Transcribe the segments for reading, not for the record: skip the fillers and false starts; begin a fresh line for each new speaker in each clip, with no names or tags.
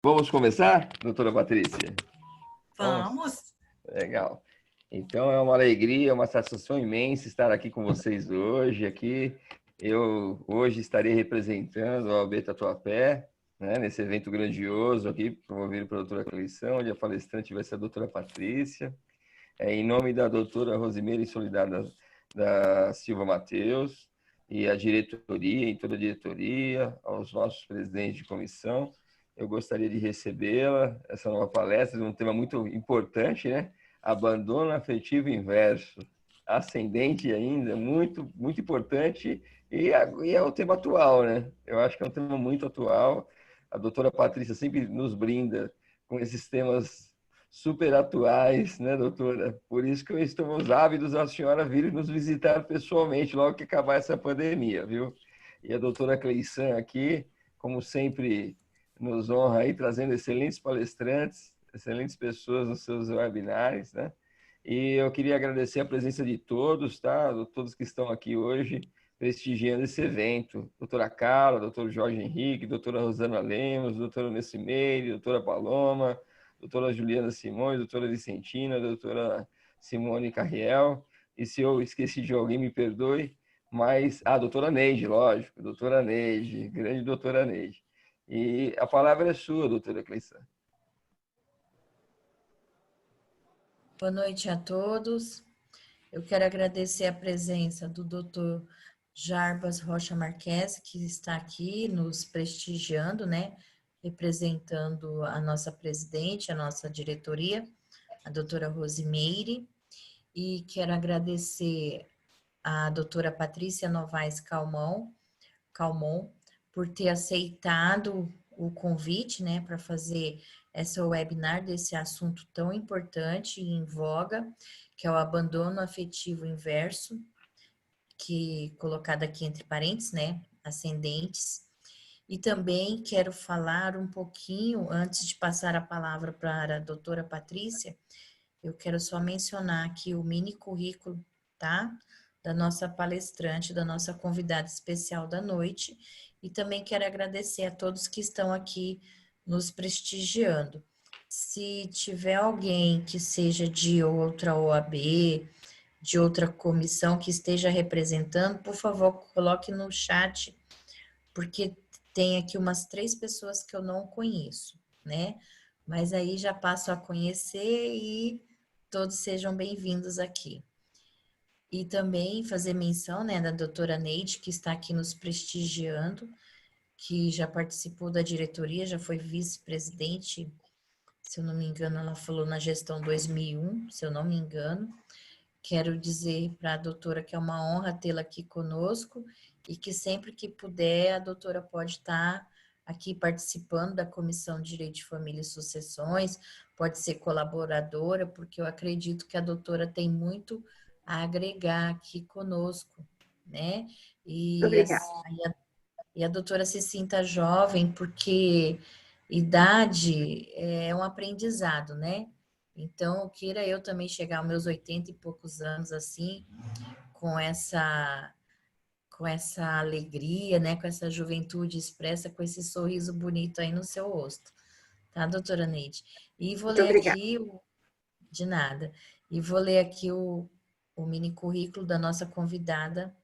Vamos começar, doutora Patrícia?
Vamos.
Legal. Então, é uma alegria, uma satisfação imensa estar aqui com vocês hoje. Eu hoje estarei representando a OAB Tatuapé, né, nesse evento grandioso aqui, promovido pela doutora Cleição, onde a palestrante vai ser a doutora Patrícia. Em nome da doutora Rosimeire Solidária da Silva Mateus e a diretoria, e toda a diretoria, aos nossos presidentes de comissão, eu gostaria de recebê-la, essa nova palestra, um tema muito importante, né? Abandono afetivo inverso, ascendente ainda, muito, muito importante, e é um tema atual, né? Eu acho que é um tema muito atual. A doutora Patrícia sempre nos brinda com esses temas super atuais, né, doutora? Por isso que estamos ávidos a senhora vir nos visitar pessoalmente logo que acabar essa pandemia, viu? E a doutora Cleição aqui, como sempre, nos honra aí, trazendo excelentes palestrantes, excelentes pessoas nos seus webinars, né? E eu queria agradecer a presença de todos, tá? Todos que estão aqui hoje prestigiando esse evento. Doutora Carla, doutor Jorge Henrique, doutora Rosana Lemos, doutora Nessimeire, doutora Paloma, doutora Juliana Simões, doutora Vicentina, doutora Simone Carriel. E se eu esqueci de alguém, me perdoe. Mas, doutora Neide, lógico, doutora Neide, grande doutora Neide. E a palavra é sua, doutora Cleição.
Boa noite a todos. Eu quero agradecer a presença do Dr. Jarbas Rocha Marques, que está aqui nos prestigiando, né? Representando a nossa presidente, a nossa diretoria, a doutora Rosimeire. E quero agradecer a doutora Patrícia Novaes Calmon, por ter aceitado o convite, né, para fazer essa webinar desse assunto tão importante e em voga, que é o abandono afetivo inverso, que colocado aqui entre parênteses, né, ascendentes. E também quero falar um pouquinho, antes de passar a palavra para a doutora Patrícia, eu quero só mencionar aqui o mini currículo, tá? Da nossa palestrante, da nossa convidada especial da noite. E também quero agradecer a todos que estão aqui nos prestigiando. Se tiver alguém que seja de outra OAB, de outra comissão que esteja representando, por favor, coloque no chat, porque tem aqui umas 3 pessoas que eu não conheço, né? Mas aí já passo a conhecer e todos sejam bem-vindos aqui. E também fazer menção, né, da doutora Neide, que está aqui nos prestigiando, que já participou da diretoria, já foi vice-presidente, se eu não me engano, ela falou na gestão 2001, se eu não me engano. Quero dizer para a doutora que é uma honra tê-la aqui conosco e que sempre que puder, a doutora pode estar aqui participando da Comissão de Direito de Família e Sucessões, pode ser colaboradora, porque eu acredito que a doutora tem muito a agregar aqui conosco, né? E a doutora se sinta jovem, porque idade é um aprendizado, né? Então, queira eu também chegar aos meus 80 e poucos anos assim, com essa alegria, né, com essa juventude expressa, com esse sorriso bonito aí no seu rosto. Tá, doutora Neide? E vou ler aqui de nada. E vou ler aqui o mini currículo da nossa convidada,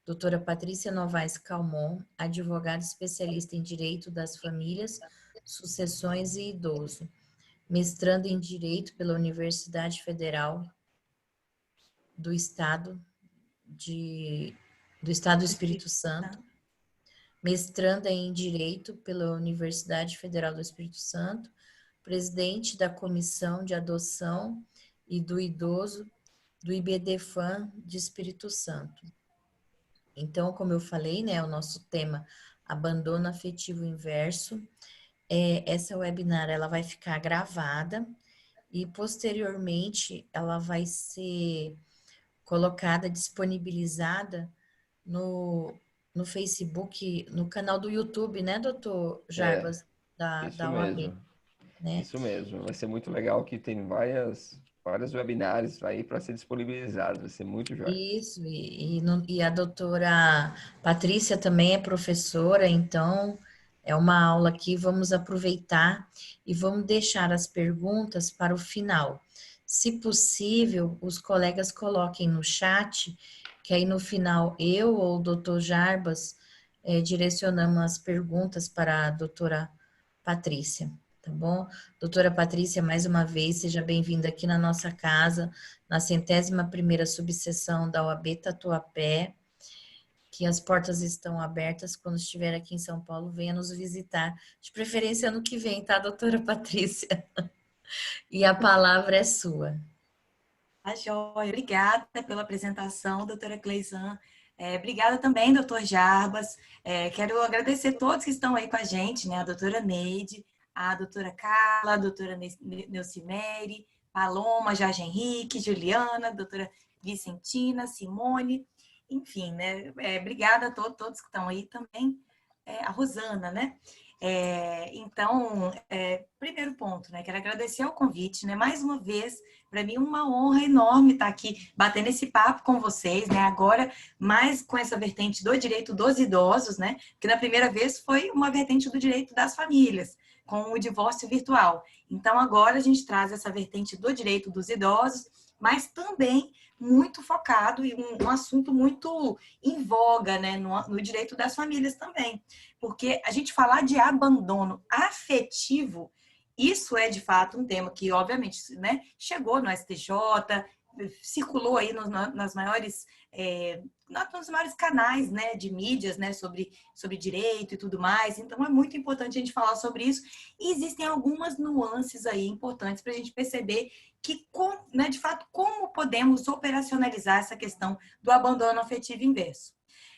doutora Patrícia Novaes Calmon, advogada especialista em Direito das Famílias, Sucessões e Idoso, mestrando em Direito pela Universidade Federal do Estado do Espírito Santo, mestranda em Direito pela Universidade Federal do Espírito Santo, presidente da Comissão de Adoção e do Idoso do IBDFAM de Espírito Santo. Então, como eu falei, né, o nosso tema abandono afetivo inverso. Essa webinar ela vai ficar gravada e posteriormente ela vai ser colocada, disponibilizada no Facebook, no canal do YouTube, né, doutor Jarbas,
Isso
da OAB,
mesmo,
né?
isso mesmo. Vai ser muito legal que tem vários webinars aí para ser disponibilizados, vai ser muito jóia.
Isso, e a doutora Patrícia também é professora, então É uma aula que vamos aproveitar e vamos deixar as perguntas para o final. Se possível, os colegas coloquem no chat, que aí no final eu ou o doutor Jarbas direcionamos as perguntas para a doutora Patrícia, tá bom? Doutora Patrícia, mais uma vez, seja bem-vinda aqui na nossa casa, na 101ª subseção da OAB Tatuapé, que as portas estão abertas. Quando estiver aqui em São Paulo, venha nos visitar, de preferência ano que vem, tá, doutora Patrícia? E a palavra é sua.
Tá joia. Obrigada pela apresentação, doutora Cleisan. Obrigada também, doutor Jarbas. Quero agradecer a todos que estão aí com a gente, né? A doutora Neide, a doutora Carla, a doutora Neucimere, Paloma, Jorge Henrique, Juliana, a doutora Vicentina, Simone, enfim, né? Obrigada a todos que estão aí também. A Rosana, né? Então, primeiro ponto, né? Quero agradecer o convite, né? Mais uma vez, para mim, uma honra enorme estar aqui batendo esse papo com vocês, né? Agora, mais com essa vertente do direito dos idosos, né? Que na primeira vez foi uma vertente do direito das famílias, com o divórcio virtual. Então, agora a gente traz essa vertente do direito dos idosos, mas também muito focado em um assunto muito em voga, né? No direito das famílias também. Porque a gente falar de abandono afetivo, isso é de fato um tema que, obviamente, né, chegou no STJ, circulou aí nas maiores, nos maiores canais, né, de mídias, né, sobre direito e tudo mais. Então, é muito importante a gente falar sobre isso. E existem algumas nuances aí importantes para a gente perceber que, né, de fato, como podemos operacionalizar essa questão do abandono afetivo inverso.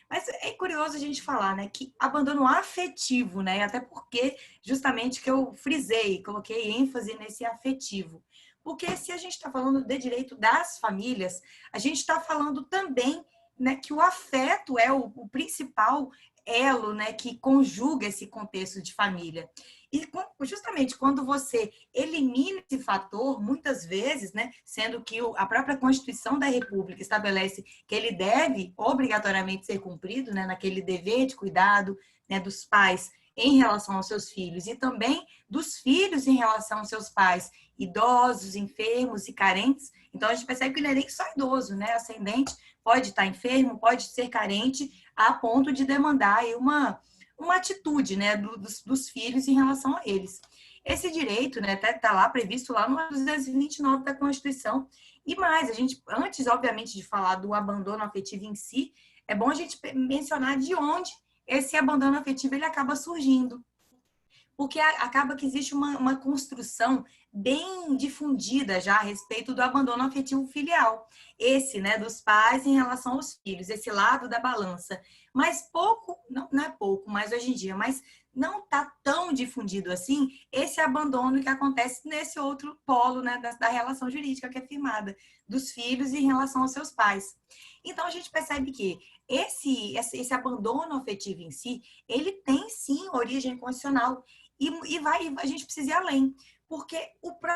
Mas é curioso a gente falar, né, que abandono afetivo, né, até porque justamente que eu frisei, coloquei ênfase nesse afetivo. Porque se a gente está falando de direito das famílias, a gente está falando também, né, que o afeto é o principal elo, né, que conjuga esse contexto de família. E justamente quando você elimina esse fator, muitas vezes, né, sendo que a própria Constituição da República estabelece que ele deve obrigatoriamente ser cumprido, né, naquele dever de cuidado, né, dos pais em relação aos seus filhos e também dos filhos em relação aos seus pais, idosos, enfermos e carentes. Então, a gente percebe que não é nem só idoso, né? Ascendente pode estar enfermo, pode ser carente, a ponto de demandar aí uma atitude, né, dos filhos em relação a eles. Esse direito, né, até está lá previsto lá no artigo 229 da Constituição. E mais, a gente, antes, obviamente, de falar do abandono afetivo em si, é bom a gente mencionar de onde esse abandono afetivo ele acaba surgindo. Porque acaba que existe uma construção bem difundida já a respeito do abandono afetivo filial. Esse, né, dos pais em relação aos filhos, esse lado da balança. Mas pouco, não é pouco, mas hoje em dia, mas não está tão difundido assim esse abandono que acontece nesse outro polo, né, da relação jurídica que é firmada, dos filhos em relação aos seus pais. Então, a gente percebe que esse abandono afetivo em si, ele tem sim origem constitucional. E a gente precisa ir além, porque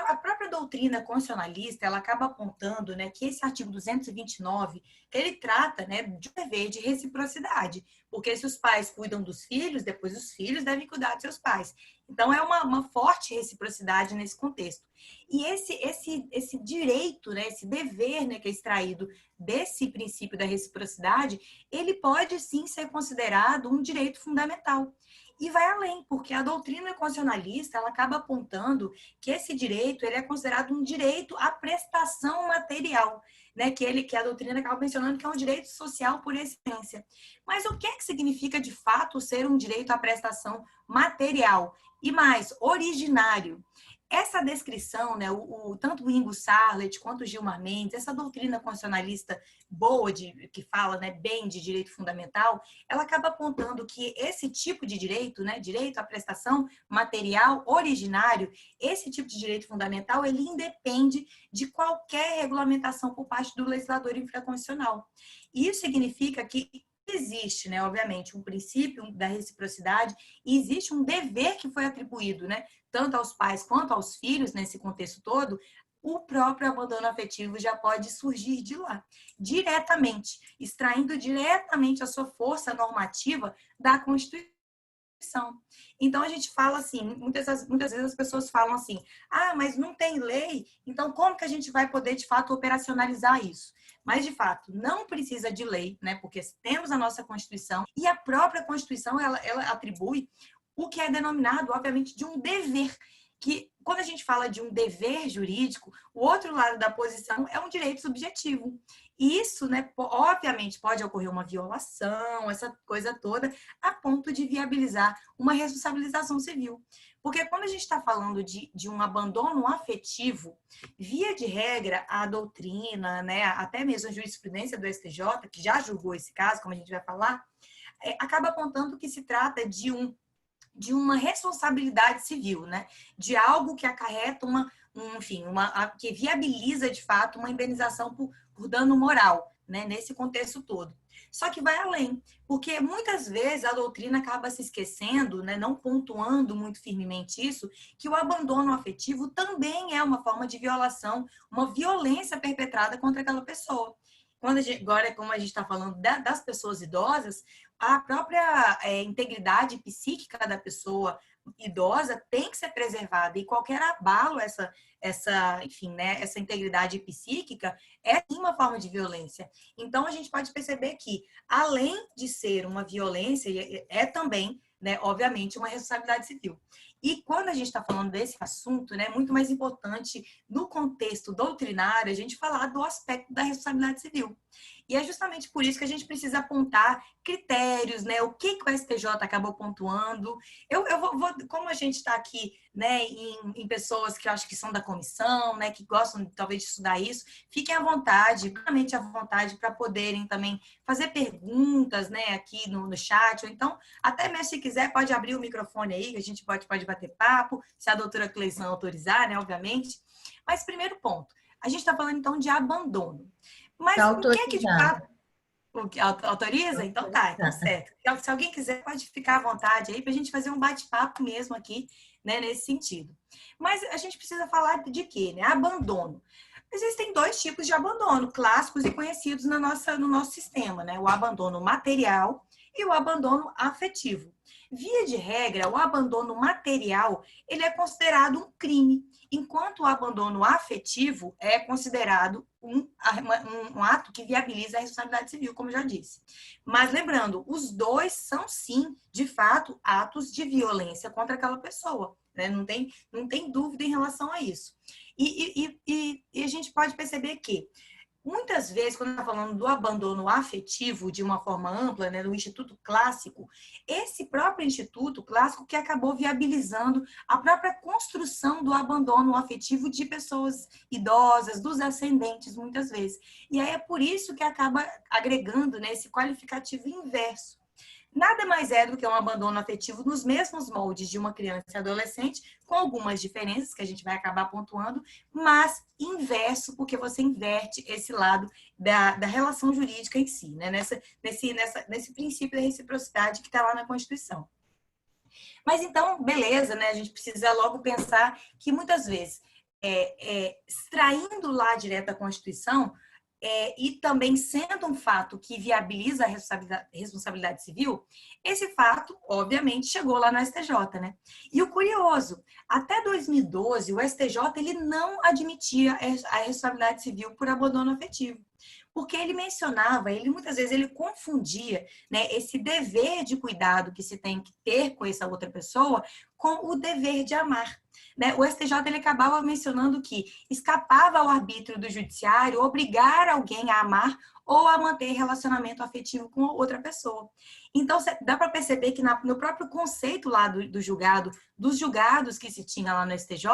a própria doutrina constitucionalista, ela acaba apontando, né, que esse artigo 229, que ele trata, né, de um dever de reciprocidade, porque se os pais cuidam dos filhos, depois os filhos devem cuidar dos seus pais. Então, é uma forte reciprocidade nesse contexto. E esse direito, né, esse dever, né, que é extraído desse princípio da reciprocidade, ele pode sim ser considerado um direito fundamental. E vai além, porque a doutrina constitucionalista ela acaba apontando que esse direito ele é considerado um direito à prestação material, né? Que a doutrina acaba mencionando que é um direito social por excelência. Mas o que é que significa de fato ser um direito à prestação material? E mais, originário. Essa descrição, né, tanto o Ingo Sarlet quanto o Gilmar Mendes, essa doutrina constitucionalista boa, que fala, né, bem de direito fundamental, ela acaba apontando que esse tipo de direito, né, direito à prestação material originário, esse tipo de direito fundamental, ele independe de qualquer regulamentação por parte do legislador infraconstitucional. Isso significa que existe, né, obviamente, um princípio da reciprocidade e existe um dever que foi atribuído, né, tanto aos pais quanto aos filhos nesse contexto todo. O próprio abandono afetivo já pode surgir de lá, diretamente, extraindo diretamente a sua força normativa da Constituição. Constituição. Então, a gente fala assim, muitas vezes as pessoas falam assim, mas não tem lei, então como que a gente vai poder, de fato, operacionalizar isso? Mas, de fato, não precisa de lei, né? Porque temos a nossa Constituição e a própria Constituição, ela atribui o que é denominado, obviamente, de um dever, que quando a gente fala de um dever jurídico, o outro lado da posição é um direito subjetivo. E isso, né, obviamente, pode ocorrer uma violação, essa coisa toda, a ponto de viabilizar uma responsabilização civil. Porque quando a gente está falando de um abandono afetivo, via de regra, a doutrina, né, até mesmo a jurisprudência do STJ, que já julgou esse caso, como a gente vai falar, acaba apontando que se trata de uma responsabilidade civil, né? De algo que acarreta que viabiliza de fato uma indenização por dano moral, né? Nesse contexto todo. Só que vai além, porque muitas vezes a doutrina acaba se esquecendo, né? Não pontuando muito firmemente isso, que o abandono afetivo também é uma forma de violação, uma violência perpetrada contra aquela pessoa. Agora, como a gente está falando das pessoas idosas, a própria integridade psíquica da pessoa idosa tem que ser preservada e qualquer abalo enfim, né, essa integridade psíquica é uma forma de violência. Então, a gente pode perceber que, além de ser uma violência, é também, né, obviamente, uma responsabilidade civil. E quando a gente está falando desse assunto, né, é muito mais importante, no contexto doutrinário, a gente falar do aspecto da responsabilidade civil. E é justamente por isso que a gente precisa apontar critérios, né? O que o STJ acabou pontuando. Eu como a gente está aqui, né, em pessoas que eu acho que são da comissão, né, que gostam talvez de estudar isso, fiquem à vontade, realmente à vontade para poderem também fazer perguntas, né, aqui no chat, ou então, até mesmo se quiser, pode abrir o microfone aí, que a gente pode bater papo, se a doutora Cleison autorizar, né, obviamente. Mas, primeiro ponto, a gente está falando então de abandono. Mas
Tá
o que é que de
autorizado.
fato autoriza? Então tá, então certo. Então, se alguém quiser, pode ficar à vontade aí para a gente fazer um bate-papo mesmo aqui, né, nesse sentido. Mas a gente precisa falar de quê, né? Abandono. Existem dois tipos de abandono, clássicos e conhecidos no nosso sistema, né? O abandono material e o abandono afetivo. Via de regra, o abandono material, ele é considerado um crime, enquanto o abandono afetivo é considerado um ato que viabiliza a responsabilidade civil, como eu já disse. Mas lembrando, os dois são sim, de fato, atos de violência contra aquela pessoa, né? Não tem dúvida em relação a isso. E a gente pode perceber que muitas vezes, quando está falando do abandono afetivo de uma forma ampla, né, do Instituto Clássico, esse próprio Instituto Clássico que acabou viabilizando a própria construção do abandono afetivo de pessoas idosas, dos ascendentes, muitas vezes. E aí é por isso que acaba agregando, né, esse qualificativo inverso. Nada mais é do que um abandono afetivo nos mesmos moldes de uma criança e adolescente, com algumas diferenças que a gente vai acabar pontuando, mas inverso, porque você inverte esse lado da relação jurídica em si, né? Nesse princípio da reciprocidade que está lá na Constituição. Mas então, beleza, né? A gente precisa logo pensar que muitas vezes, extraindo lá direto da Constituição, e também sendo um fato que viabiliza a responsabilidade civil, esse fato, obviamente, chegou lá no STJ, né? E o curioso, até 2012, o STJ ele não admitia a responsabilidade civil por abandono afetivo. Porque ele muitas vezes ele confundia, né, esse dever de cuidado que se tem que ter com essa outra pessoa com o dever de amar. Né? O STJ ele acabava mencionando que escapava ao arbítrio do judiciário obrigar alguém a amar ou a manter relacionamento afetivo com outra pessoa. Então, dá para perceber que no próprio conceito lá do julgado, dos julgados que se tinha lá no STJ,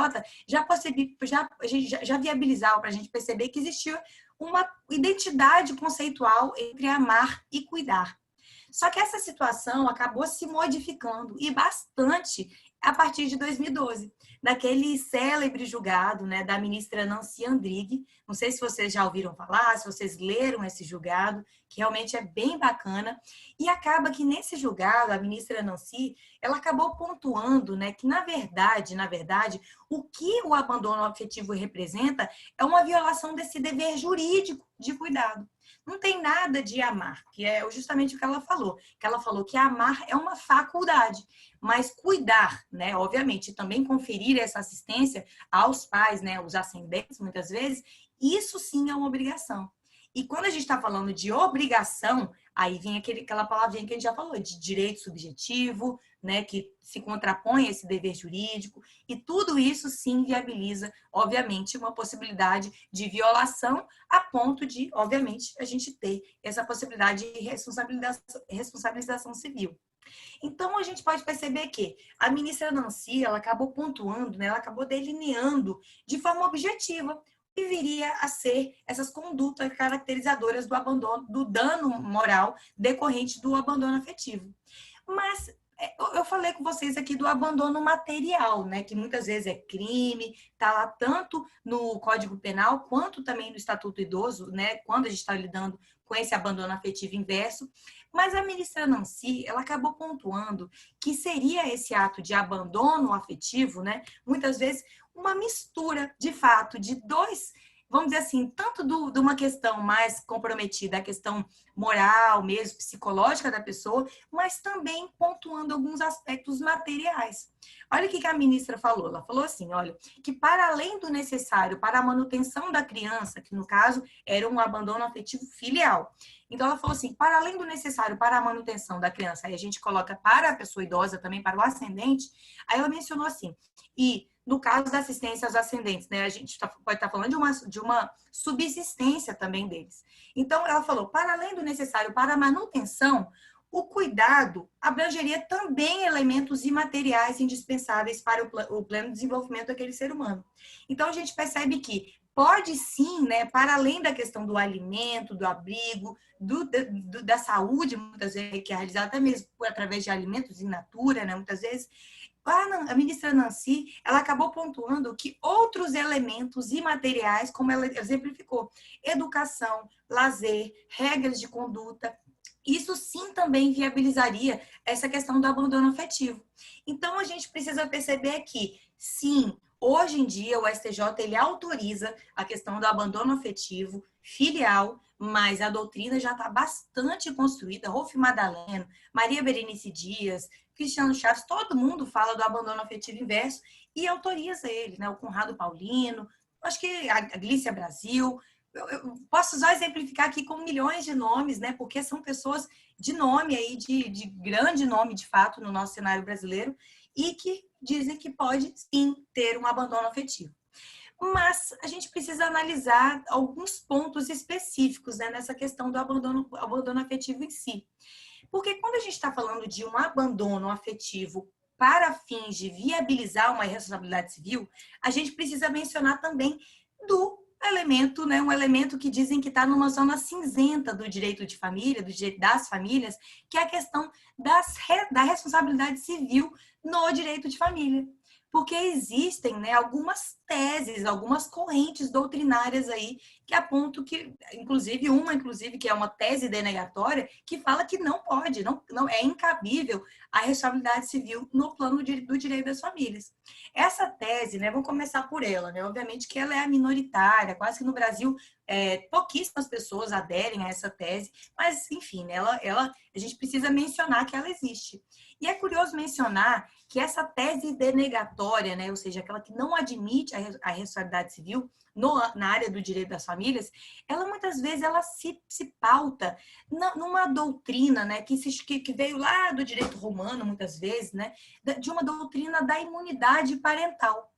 já viabilizava para a gente perceber que existia uma identidade conceitual entre amar e cuidar. Só que essa situação acabou se modificando e bastante a partir de 2012, daquele célebre julgado, né, da ministra Nancy Andrighi. Não sei se vocês já ouviram falar, se vocês leram esse julgado, que realmente é bem bacana. E acaba que nesse julgado, a ministra Nancy, ela acabou pontuando, né, que na verdade, o que o abandono afetivo representa é uma violação desse dever jurídico de cuidado. Não tem nada de amar, que é justamente o que ela falou. Que ela falou que amar é uma faculdade, mas cuidar, né, obviamente, também conferir essa assistência aos pais, né, os ascendentes, muitas vezes, isso sim é uma obrigação. E quando a gente está falando de obrigação, aí vem aquela palavrinha que a gente já falou, de direito subjetivo, né, que se contrapõe a esse dever jurídico, e tudo isso sim viabiliza, obviamente, uma possibilidade de violação a ponto de, obviamente, a gente ter essa possibilidade de responsabilização civil. Então, a gente pode perceber que a ministra Nancy, ela acabou pontuando, né, ela acabou delineando de forma objetiva que viria a ser essas condutas caracterizadoras do abandono, do dano moral decorrente do abandono afetivo. Mas eu falei com vocês aqui do abandono material, né, que muitas vezes é crime, está lá tanto no Código Penal quanto também no Estatuto do Idoso, né, quando a gente está lidando com esse abandono afetivo inverso. Mas a ministra Nancy, ela acabou pontuando que seria esse ato de abandono afetivo, né, muitas vezes uma mistura, de fato, de dois, vamos dizer assim, tanto de uma questão mais comprometida, a questão moral mesmo, psicológica da pessoa, mas também pontuando alguns aspectos materiais. Olha o que a ministra falou. Ela falou assim, olha, que para além do necessário para a manutenção da criança, que no caso era um abandono afetivo filial. Então ela falou assim, para além do necessário para a manutenção da criança, aí a gente coloca para a pessoa idosa também, para o ascendente, aí ela mencionou assim, e no caso da assistência aos ascendentes, né, a gente pode estar falando de uma subsistência também deles. Então, ela falou, para além do necessário para a manutenção, o cuidado abrangeria também elementos imateriais indispensáveis para o pleno desenvolvimento daquele ser humano. Então, a gente percebe que pode sim, né, para além da questão do alimento, do abrigo, da saúde, muitas vezes, que é realizada até mesmo através de alimentos in natura, né, muitas vezes, a ministra Nancy, ela acabou pontuando que outros elementos imateriais, como ela exemplificou, educação, lazer, regras de conduta, isso sim também viabilizaria essa questão do abandono afetivo. Então, a gente precisa perceber que, sim, hoje em dia o STJ ele autoriza a questão do abandono afetivo filial, mas a doutrina já está bastante construída. Rolf Madaleno, Maria Berenice Dias, Cristiano Chaves, todo mundo fala do abandono afetivo inverso e autoriza ele, né? O Conrado Paulino, acho que a Glícia Brasil. Eu posso só exemplificar aqui com milhões de nomes, né? Porque são pessoas de nome aí, de grande nome, de fato, no nosso cenário brasileiro, e que dizem que pode, sim, ter um abandono afetivo. Mas a gente precisa analisar alguns pontos específicos, né, nessa questão do abandono afetivo em si. Porque quando a gente está falando de um abandono afetivo para fins de viabilizar uma responsabilidade civil, a gente precisa mencionar também do elemento, né, um elemento que dizem que está numa zona cinzenta do direito de família, do direito das famílias, que é a questão da responsabilidade civil no direito de família. Porque existem, né, algumas teses, algumas correntes doutrinárias aí que apontam que, inclusive, que é uma tese denegatória, que fala que não pode, não é incabível a responsabilidade civil no plano do direito das famílias. Essa tese, né, vamos começar por ela, né, obviamente que ela é a minoritária, quase que no Brasil pouquíssimas pessoas aderem a essa tese, mas, enfim, né, a gente precisa mencionar que ela existe. E é curioso mencionar que essa tese denegatória, né, ou seja, aquela que não admite a responsabilidade civil na área do direito das famílias, ela muitas vezes ela se pauta numa doutrina, né, que veio lá do direito romano, muitas vezes, né, de uma doutrina da imunidade parental.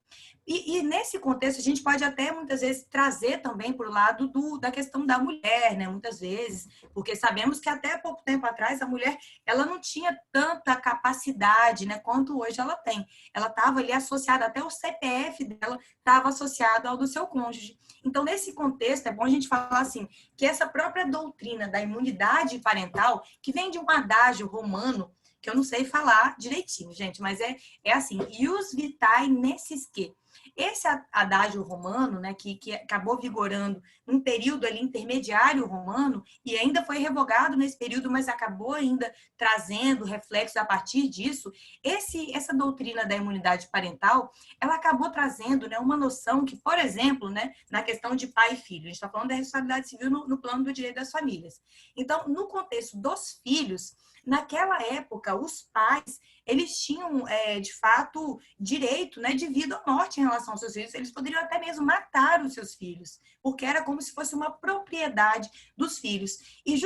E nesse contexto, a gente pode até, muitas vezes, trazer também para o lado da questão da mulher, né? Muitas vezes, porque sabemos que até pouco tempo atrás, a mulher, ela não tinha tanta capacidade, né, quanto hoje ela tem. Ela estava ali associada, até o CPF dela estava associado ao do seu cônjuge. Então, nesse contexto, é bom a gente falar assim, que essa própria doutrina da imunidade parental, que vem de um adágio romano, que eu não sei falar direitinho, gente, mas é assim, ius vitae nessis que. Esse adágio romano, né, que acabou vigorando num período ali intermediário romano e ainda foi revogado nesse período, mas acabou ainda trazendo reflexos a partir disso, essa doutrina da imunidade parental, ela acabou trazendo, né, uma noção que, por exemplo, né, na questão de pai e filho, a gente está falando da responsabilidade civil no plano do direito das famílias. Então, no contexto dos filhos, naquela época, os pais, eles tinham, de fato, direito, né, de vida ou morte em relação aos seus filhos. Eles poderiam até mesmo matar os seus filhos, porque era como se fosse uma propriedade dos filhos. E,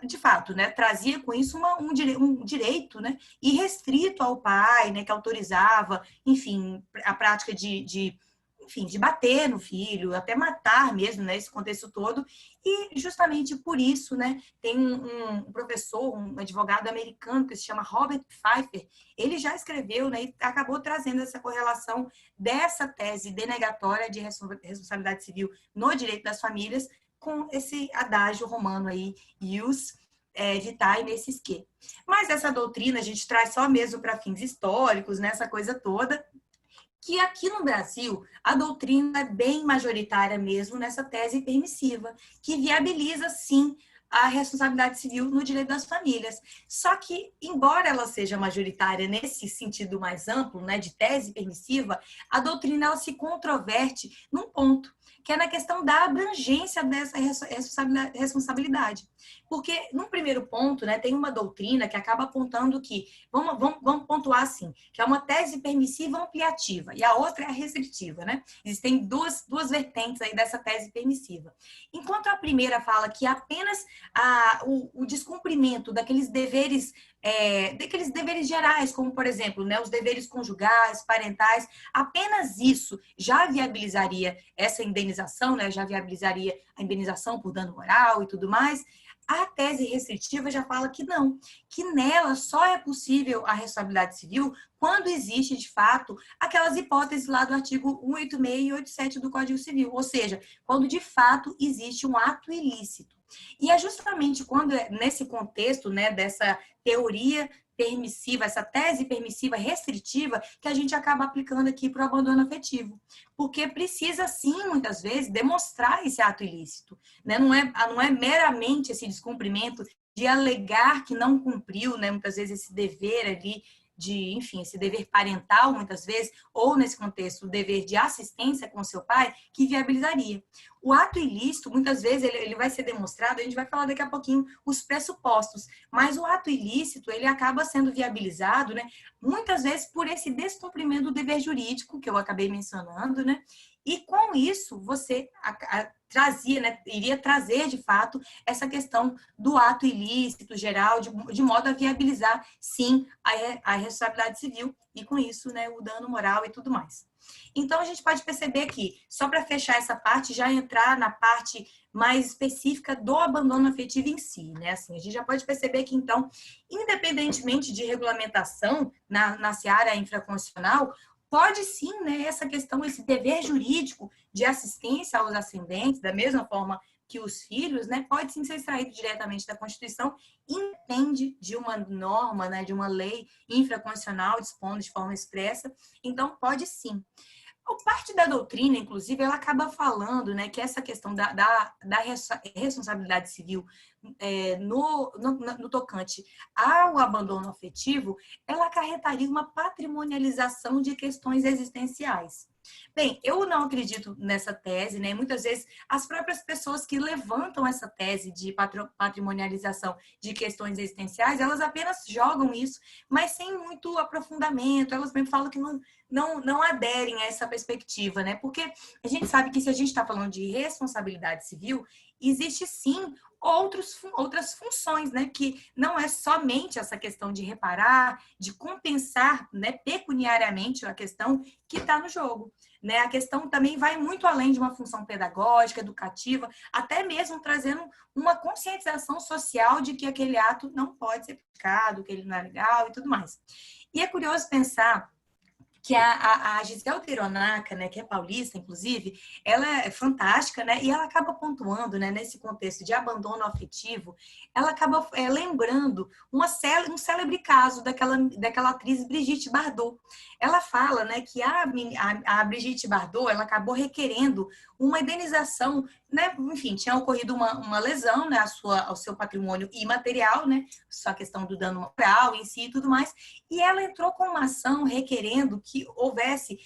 de fato, né, trazia com isso um direito, né, irrestrito ao pai, né, que autorizava, enfim, a prática enfim, de bater no filho, até matar mesmo, né, esse contexto todo. E justamente por isso, né, tem um professor, um advogado americano que se chama Robert Pfeiffer, ele já escreveu, né, e acabou trazendo essa correlação dessa tese denegatória de responsabilidade civil no direito das famílias com esse adágio romano aí, ius vitae nessis que. Mas essa doutrina a gente traz só mesmo para fins históricos, né, essa coisa toda, que aqui no Brasil a doutrina é bem majoritária mesmo nessa tese permissiva, que viabiliza, sim, a responsabilidade civil no direito das famílias. Só que, embora ela seja majoritária nesse sentido mais amplo, né, de tese permissiva, a doutrina ela se controverte num ponto, que é na questão da abrangência dessa responsabilidade. Porque, num primeiro ponto, né, tem uma doutrina que acaba apontando que, vamos pontuar assim, que é uma tese permissiva ampliativa, e a outra é a restritiva, né? Existem duas vertentes aí dessa tese permissiva. Enquanto a primeira fala que apenas o descumprimento daqueles deveres gerais, como, por exemplo, né, os deveres conjugais, parentais, apenas isso já viabilizaria essa indenização, né, já viabilizaria a indenização por dano moral e tudo mais. A tese restritiva já fala que não, que nela só é possível a responsabilidade civil quando existe, de fato, aquelas hipóteses lá do artigo 186 e 187 do Código Civil, ou seja, quando de fato existe um ato ilícito. E é justamente quando, nesse contexto, né, dessa teoria permissiva, essa tese permissiva restritiva, que a gente acaba aplicando aqui para o abandono afetivo. Porque precisa, sim, muitas vezes, demonstrar esse ato ilícito. Né? Não é meramente esse descumprimento de alegar que não cumpriu, né, muitas vezes, esse dever ali, enfim, esse dever parental, muitas vezes, ou nesse contexto, o dever de assistência com o seu pai, que viabilizaria. O ato ilícito, muitas vezes, ele vai ser demonstrado, a gente vai falar daqui a pouquinho os pressupostos, mas o ato ilícito, ele acaba sendo viabilizado, né, muitas vezes por esse descumprimento do dever jurídico, que eu acabei mencionando, né, e com isso, você trazia, né, iria trazer, de fato, essa questão do ato ilícito geral, de modo a viabilizar, sim, a responsabilidade civil e, com isso, né, o dano moral e tudo mais. Então, a gente pode perceber que, só para fechar essa parte, já entrar na parte mais específica do abandono afetivo em si, né? Assim, a gente já pode perceber que, então, independentemente de regulamentação na seara infraconstitucional, pode sim, né, essa questão, esse dever jurídico de assistência aos ascendentes, da mesma forma que os filhos, né, pode sim ser extraído diretamente da Constituição, independe de uma norma, né, de uma lei infraconstitucional dispondo de forma expressa, então pode sim. Parte da doutrina, inclusive, ela acaba falando, né, que essa questão da responsabilidade civil no tocante ao abandono afetivo, ela acarretaria uma patrimonialização de questões existenciais. Bem, eu não acredito nessa tese, né? Muitas vezes as próprias pessoas que levantam essa tese de patrimonialização de questões existenciais, elas apenas jogam isso, mas sem muito aprofundamento. Elas mesmo falam que não aderem a essa perspectiva, né? Porque a gente sabe que se a gente está falando de responsabilidade civil, existe sim outras funções, né? Que não é somente essa questão de reparar, de compensar, né, pecuniariamente a questão que está no jogo. Né? A questão também vai muito além de uma função pedagógica, educativa, até mesmo trazendo uma conscientização social de que aquele ato não pode ser praticado, que ele não é legal e tudo mais. E é curioso pensar que a Gisele Tironaca, né, que é paulista, inclusive, ela é fantástica, né, e ela acaba pontuando, né, nesse contexto de abandono afetivo, ela acaba lembrando um célebre caso daquela atriz Brigitte Bardot. Ela fala, né, que a Brigitte Bardot, ela acabou requerendo uma indenização, né, enfim, tinha ocorrido uma lesão, né, ao seu patrimônio imaterial, né, só a questão do dano moral em si e tudo mais, e ela entrou com uma ação requerendo que houvesse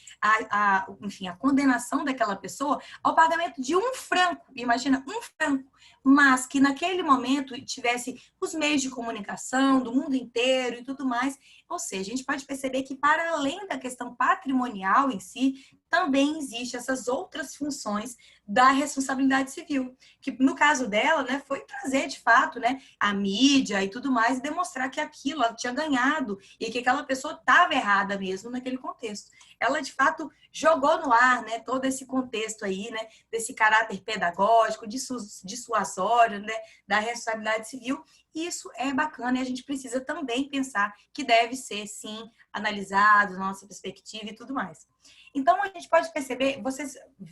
enfim, a condenação daquela pessoa ao pagamento de R$ 1. Imagina, R$ 1. Mas que naquele momento tivesse os meios de comunicação do mundo inteiro e tudo mais. Ou seja, a gente pode perceber que, para além da questão patrimonial em si, também existem essas outras funções da responsabilidade civil, que no caso dela, né, foi trazer de fato, né, a mídia e tudo mais e demonstrar que aquilo ela tinha ganhado e que aquela pessoa estava errada mesmo naquele contexto. Ela de fato jogou no ar, né, todo esse contexto aí, né, desse caráter pedagógico, dissuasório, né, da responsabilidade civil. E isso é bacana e a gente precisa também pensar que deve ser sim analisado, nossa perspectiva e tudo mais. Então, a gente pode perceber,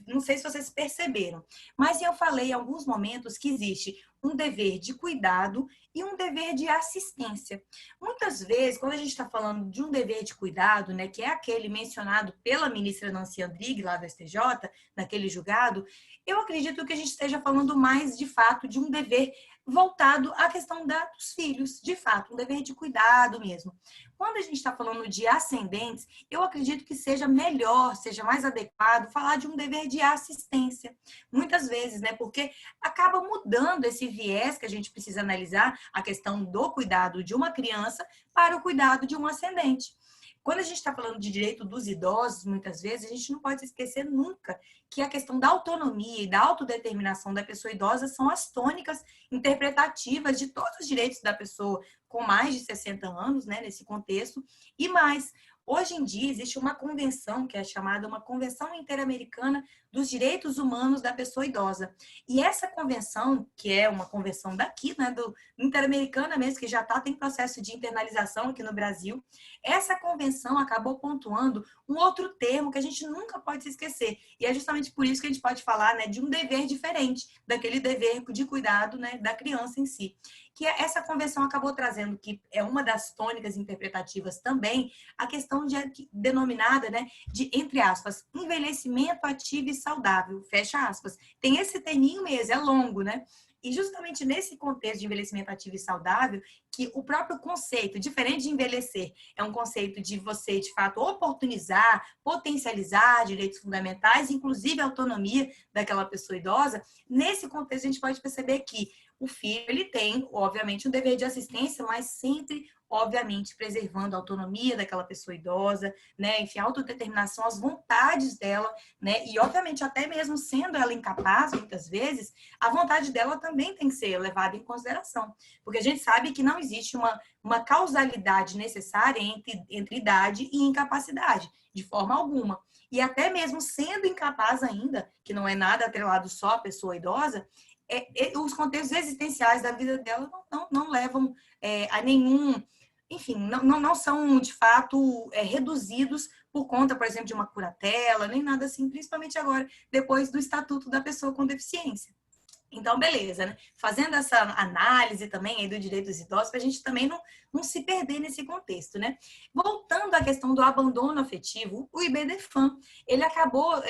não sei se vocês perceberam, mas eu falei em alguns momentos que existe um dever de cuidado e um dever de assistência. Muitas vezes, quando a gente está falando de um dever de cuidado, né, que é aquele mencionado pela ministra Nancy Andrighi, lá do STJ, naquele julgado, eu acredito que a gente esteja falando mais, de fato, de um dever voltado à questão dos filhos, de fato, um dever de cuidado mesmo. Quando a gente está falando de ascendentes, eu acredito que seja melhor, seja mais adequado falar de um dever de assistência. Muitas vezes, né? Porque acaba mudando esse viés que a gente precisa analisar, a questão do cuidado de uma criança para o cuidado de um ascendente. Quando a gente está falando de direito dos idosos, muitas vezes, a gente não pode esquecer nunca que a questão da autonomia e da autodeterminação da pessoa idosa são as tônicas interpretativas de todos os direitos da pessoa com mais de 60 anos, né, nesse contexto, e mais. Hoje em dia, existe uma convenção, que é chamada uma Convenção Interamericana dos Direitos Humanos da Pessoa Idosa. E essa convenção, que é uma convenção daqui, né, do Interamericana mesmo, que já tem processo de internalização aqui no Brasil, essa convenção acabou pontuando um outro termo que a gente nunca pode se esquecer. E é justamente por isso que a gente pode falar, né, de um dever diferente daquele dever de cuidado, né, da criança em si. Que essa convenção acabou trazendo, que é uma das tônicas interpretativas também, a questão denominada, né, de, entre aspas, envelhecimento ativo e saudável, fecha aspas. Tem esse terminho mesmo, é longo, né? E justamente nesse contexto de envelhecimento ativo e saudável, que o próprio conceito, diferente de envelhecer, é um conceito de você, de fato, oportunizar, potencializar direitos fundamentais, inclusive a autonomia daquela pessoa idosa. Nesse contexto, a gente pode perceber que o filho, ele tem, obviamente, um dever de assistência, mas sempre, obviamente, preservando a autonomia daquela pessoa idosa, né? Enfim, a autodeterminação, as vontades dela, né? E, obviamente, até mesmo sendo ela incapaz, muitas vezes, a vontade dela também tem que ser levada em consideração. Porque a gente sabe que não existe uma causalidade necessária entre idade e incapacidade, de forma alguma. E até mesmo sendo incapaz ainda, que não é nada atrelado só à pessoa idosa, os contextos existenciais da vida dela não levam a nenhum... Enfim, não são, de fato, reduzidos por conta, por exemplo, de uma curatela, nem nada assim, principalmente agora, depois do Estatuto da Pessoa com Deficiência. Então, beleza, né? Fazendo essa análise também aí do direito dos idosos, para a gente também não se perder nesse contexto, né? Voltando à questão do abandono afetivo, o IBDFAM, ele acabou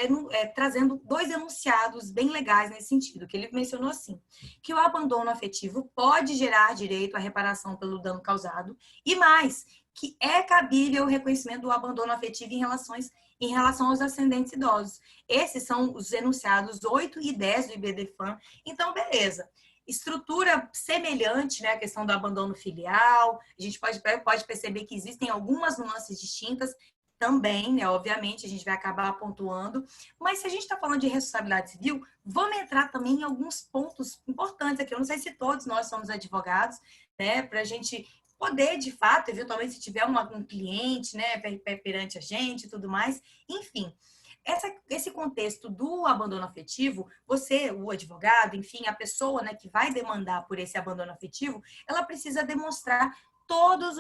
trazendo dois enunciados bem legais nesse sentido, que ele mencionou assim, que o abandono afetivo pode gerar direito à reparação pelo dano causado, e mais, que é cabível o reconhecimento do abandono afetivo em relação aos ascendentes idosos. Esses são os enunciados 8 e 10 do IBDFAM. Então, beleza. Estrutura semelhante, né, a questão do abandono filial. A gente pode perceber que existem algumas nuances distintas também, né? Obviamente, a gente vai acabar pontuando. Mas se a gente está falando de responsabilidade civil, vamos entrar também em alguns pontos importantes aqui. Eu não sei se todos nós somos advogados, né, para a gente poder, de fato, eventualmente, se tiver um cliente, né, perante a gente e tudo mais, enfim. Esse contexto do abandono afetivo, você, o advogado, enfim, a pessoa, né, que vai demandar por esse abandono afetivo, ela precisa demonstrar todos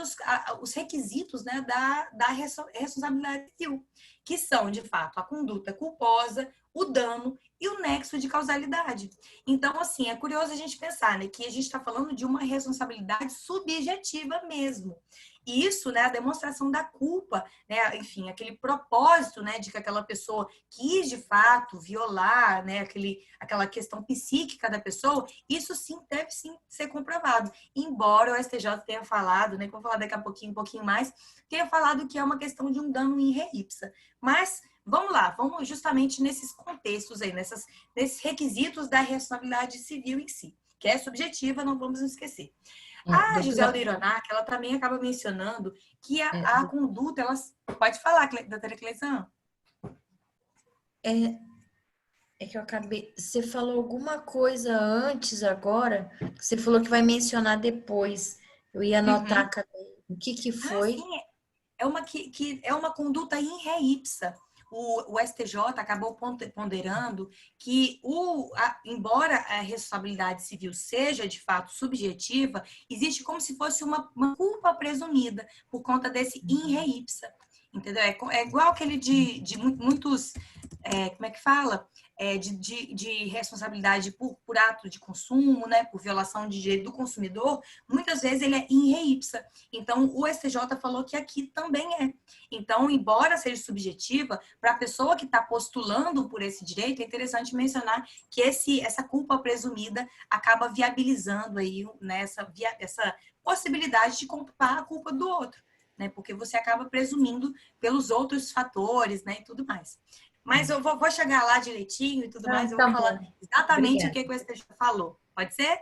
os requisitos, né, da responsabilidade civil, que são, de fato, a conduta culposa, o dano e o nexo de causalidade. Então, assim, é curioso a gente pensar, né, que a gente está falando de uma responsabilidade subjetiva mesmo. E isso, né, a demonstração da culpa, né, enfim, aquele propósito, né, de que aquela pessoa quis, de fato, violar, né, aquela questão psíquica da pessoa, isso sim deve sim ser comprovado. Embora o STJ tenha falado, né, que eu vou falar daqui a pouquinho, um pouquinho mais, tenha falado que é uma questão de um dano in re ipsa. Mas vamos lá, vamos justamente nesses contextos aí, nesses requisitos da responsabilidade civil em si, que é subjetiva, não vamos nos esquecer. A Giselda Ironac, ela também acaba mencionando que a conduta, ela... Pode falar, doutora Cleison.
É que eu acabei... Você falou alguma coisa antes agora, que você falou que vai mencionar depois. Eu ia anotar, o que foi?
Sim, é uma conduta in re ipsa. O STJ acabou ponderando que, embora a responsabilidade civil seja, de fato, subjetiva, existe como se fosse uma culpa presumida por conta desse in re ipsa. Entendeu? É igual aquele de muitos... como é que fala? De responsabilidade por ato de consumo, né, por violação de direito do consumidor, muitas vezes ele é in re ipsa. Então, o STJ falou que aqui também é. Então, embora seja subjetiva, para a pessoa que está postulando por esse direito, é interessante mencionar que essa culpa presumida acaba viabilizando aí, né, essa possibilidade de culpar a culpa do outro, né, porque você acaba presumindo pelos outros fatores, né, e tudo mais. Mas eu vou chegar lá direitinho e tudo mais, eu vou falar exatamente o que o STJ falou. Pode ser?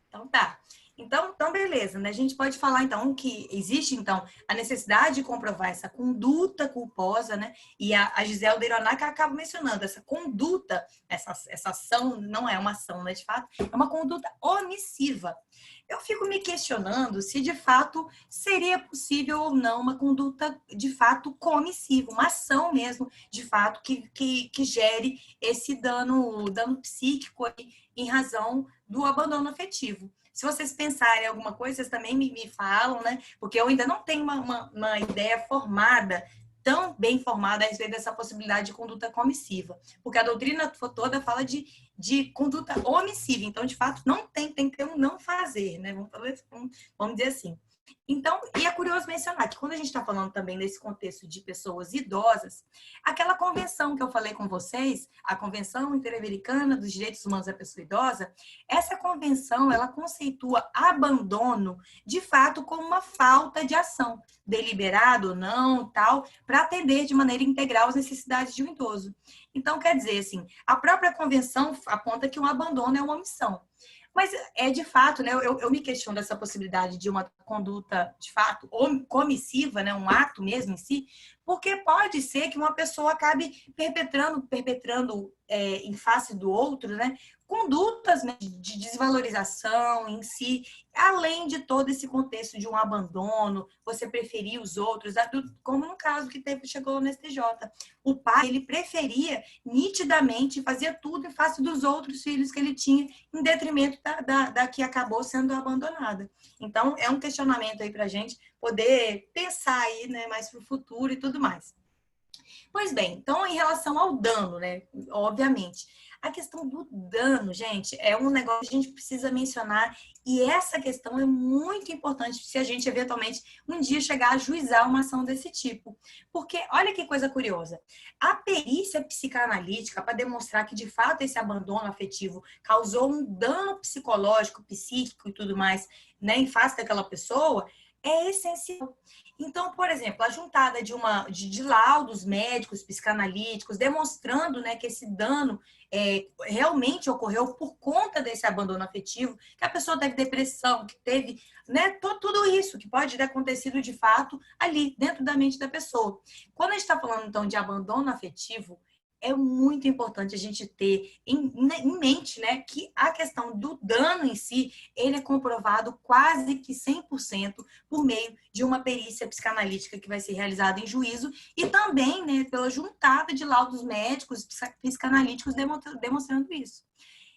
Então tá. Então, beleza, né? A gente pode falar, então, que existe, então, a necessidade de comprovar essa conduta culposa, né? E a Giselda Ironac acaba mencionando essa conduta, essa ação, não é uma ação, né? De fato, é uma conduta omissiva. Eu fico me questionando se, de fato, seria possível ou não uma conduta, de fato, comissiva, uma ação mesmo, de fato, que gere esse dano psíquico aí, em razão do abandono afetivo. Se vocês pensarem em alguma coisa, vocês também me falam, né? Porque eu ainda não tenho uma ideia formada, tão bem formada a respeito dessa possibilidade de conduta comissiva. Porque a doutrina toda fala de conduta omissiva. Então, de fato, tem que ter um não fazer, né? Vamos dizer assim. Então, e é curioso mencionar que quando a gente está falando também nesse contexto de pessoas idosas, aquela convenção que eu falei com vocês, a Convenção Interamericana dos Direitos Humanos da Pessoa Idosa, essa convenção, ela conceitua abandono, de fato, como uma falta de ação, deliberado ou não, tal, para atender de maneira integral as necessidades de um idoso. Então, quer dizer, assim, a própria convenção aponta que um abandono é uma omissão. Mas de fato, né, eu me questiono dessa possibilidade de uma conduta, de fato, comissiva, né, um ato mesmo em si, porque pode ser que uma pessoa acabe perpetrando em face do outro, né, condutas, né, de desvalorização em si, além de todo esse contexto de um abandono, você preferir os outros, como no caso que chegou no STJ. O pai, ele preferia nitidamente, fazia tudo em face dos outros filhos que ele tinha, em detrimento da que acabou sendo abandonada. Então, é um questionamento aí para a gente poder pensar aí, né, mais para o futuro e tudo mais. Pois bem, então, em relação ao dano, né, obviamente, a questão do dano, gente, é um negócio que a gente precisa mencionar, e essa questão é muito importante se a gente, eventualmente, um dia chegar a ajuizar uma ação desse tipo. Porque, olha que coisa curiosa, a perícia psicanalítica, para demonstrar que, de fato, esse abandono afetivo causou um dano psicológico, psíquico e tudo mais, né, em face daquela pessoa, é essencial. Então, por exemplo, a juntada de laudos médicos, psicanalíticos, demonstrando, né, que esse dano realmente ocorreu por conta desse abandono afetivo, que a pessoa teve depressão, que teve, né, tudo isso que pode ter acontecido de fato ali, dentro da mente da pessoa. Quando a gente está falando, então, de abandono afetivo, é muito importante a gente ter em mente, né, que a questão do dano em si, ele é comprovado quase que 100% por meio de uma perícia psicanalítica que vai ser realizada em juízo e também, né, pela juntada de laudos médicos psicanalíticos demonstrando isso.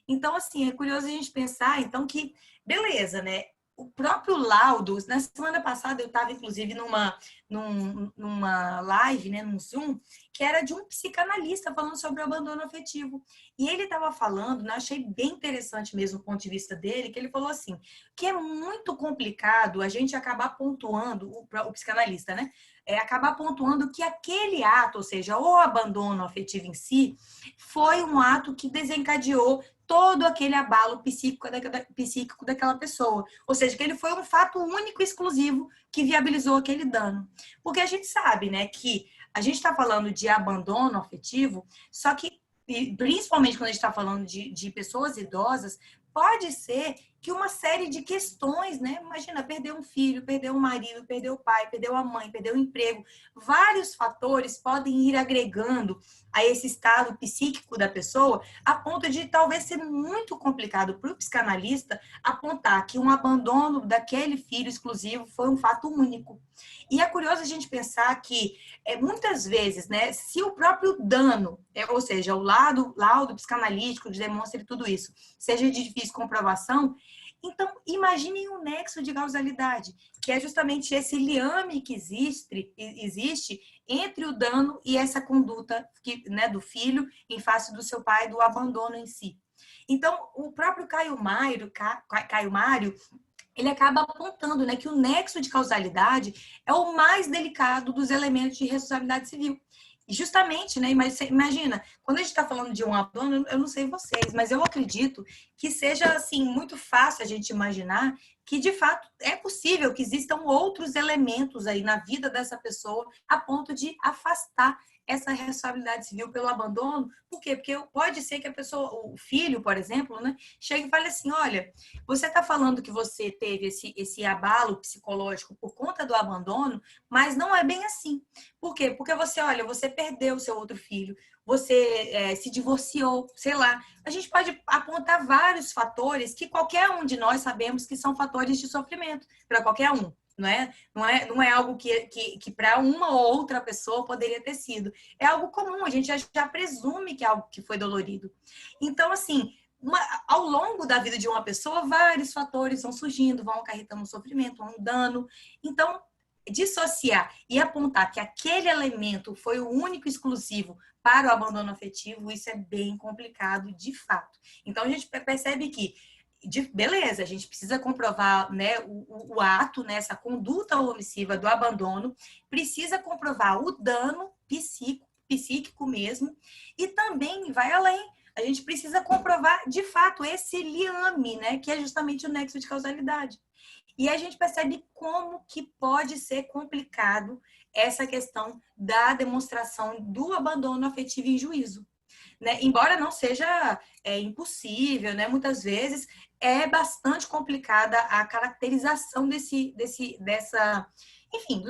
Então, assim, é curioso a gente pensar, então, que, beleza, né, o próprio laudo, na semana passada eu estava, inclusive, numa live, né, num Zoom, que era de um psicanalista falando sobre o abandono afetivo. E ele estava falando, né, achei bem interessante mesmo o ponto de vista dele, que ele falou assim, que é muito complicado a gente acabar pontuando, o psicanalista, né? Acabar pontuando que aquele ato, ou seja, o abandono afetivo em si, foi um ato que desencadeou todo aquele abalo psíquico daquela pessoa. Ou seja, que ele foi um fato único e exclusivo que viabilizou aquele dano. Porque a gente sabe, né, que a gente está falando de abandono afetivo, só que, principalmente quando a gente está falando de pessoas idosas, pode ser que uma série de questões, né? Imagina, perder um filho, perder um marido, perder o pai, perder a mãe, perder o emprego. Vários fatores podem ir agregando a esse estado psíquico da pessoa, a ponto de talvez ser muito complicado para o psicanalista apontar que um abandono daquele filho exclusivo foi um fato único. E é curioso a gente pensar que, muitas vezes, né, se o próprio dano, ou seja, o laudo psicanalítico que demonstra tudo isso, seja de difícil comprovação, então, imaginem um nexo de causalidade, que é justamente esse liame que existe entre o dano e essa conduta né, do filho em face do seu pai, do abandono em si. Então, o próprio Caio Mário, ele acaba apontando, né, que o nexo de causalidade é o mais delicado dos elementos de responsabilidade civil. E justamente, né, imagina, quando a gente está falando de um abandono, eu não sei vocês, mas eu acredito que seja, assim, muito fácil a gente imaginar que, de fato, é possível que existam outros elementos aí na vida dessa pessoa a ponto de afastar essa responsabilidade civil pelo abandono. Por quê? Porque pode ser que a pessoa, o filho, por exemplo, né, chegue e fale assim, olha, você está falando que você teve esse abalo psicológico por conta do abandono, mas não é bem assim. Por quê? Porque você perdeu o seu outro filho, você se divorciou, sei lá. A gente pode apontar vários fatores que qualquer um de nós sabemos que são fatores de sofrimento para qualquer um. Não é algo que para uma ou outra pessoa poderia ter sido. É algo comum, a gente já presume que é algo que foi dolorido. Então, assim, ao longo da vida de uma pessoa, vários fatores vão surgindo, vão acarretando um sofrimento, um dano. Então, dissociar e apontar que aquele elemento foi o único exclusivo para o abandono afetivo, isso é bem complicado de fato. Então, a gente percebe que beleza, a gente precisa comprovar, né, o ato, né, essa conduta omissiva do abandono, precisa comprovar o dano psíquico mesmo, e também vai além. A gente precisa comprovar, de fato, esse liame, né, que é justamente o nexo de causalidade. E a gente percebe como que pode ser complicado essa questão da demonstração do abandono afetivo em juízo. Né? Embora não seja impossível, né? Muitas vezes é bastante complicada a caracterização dos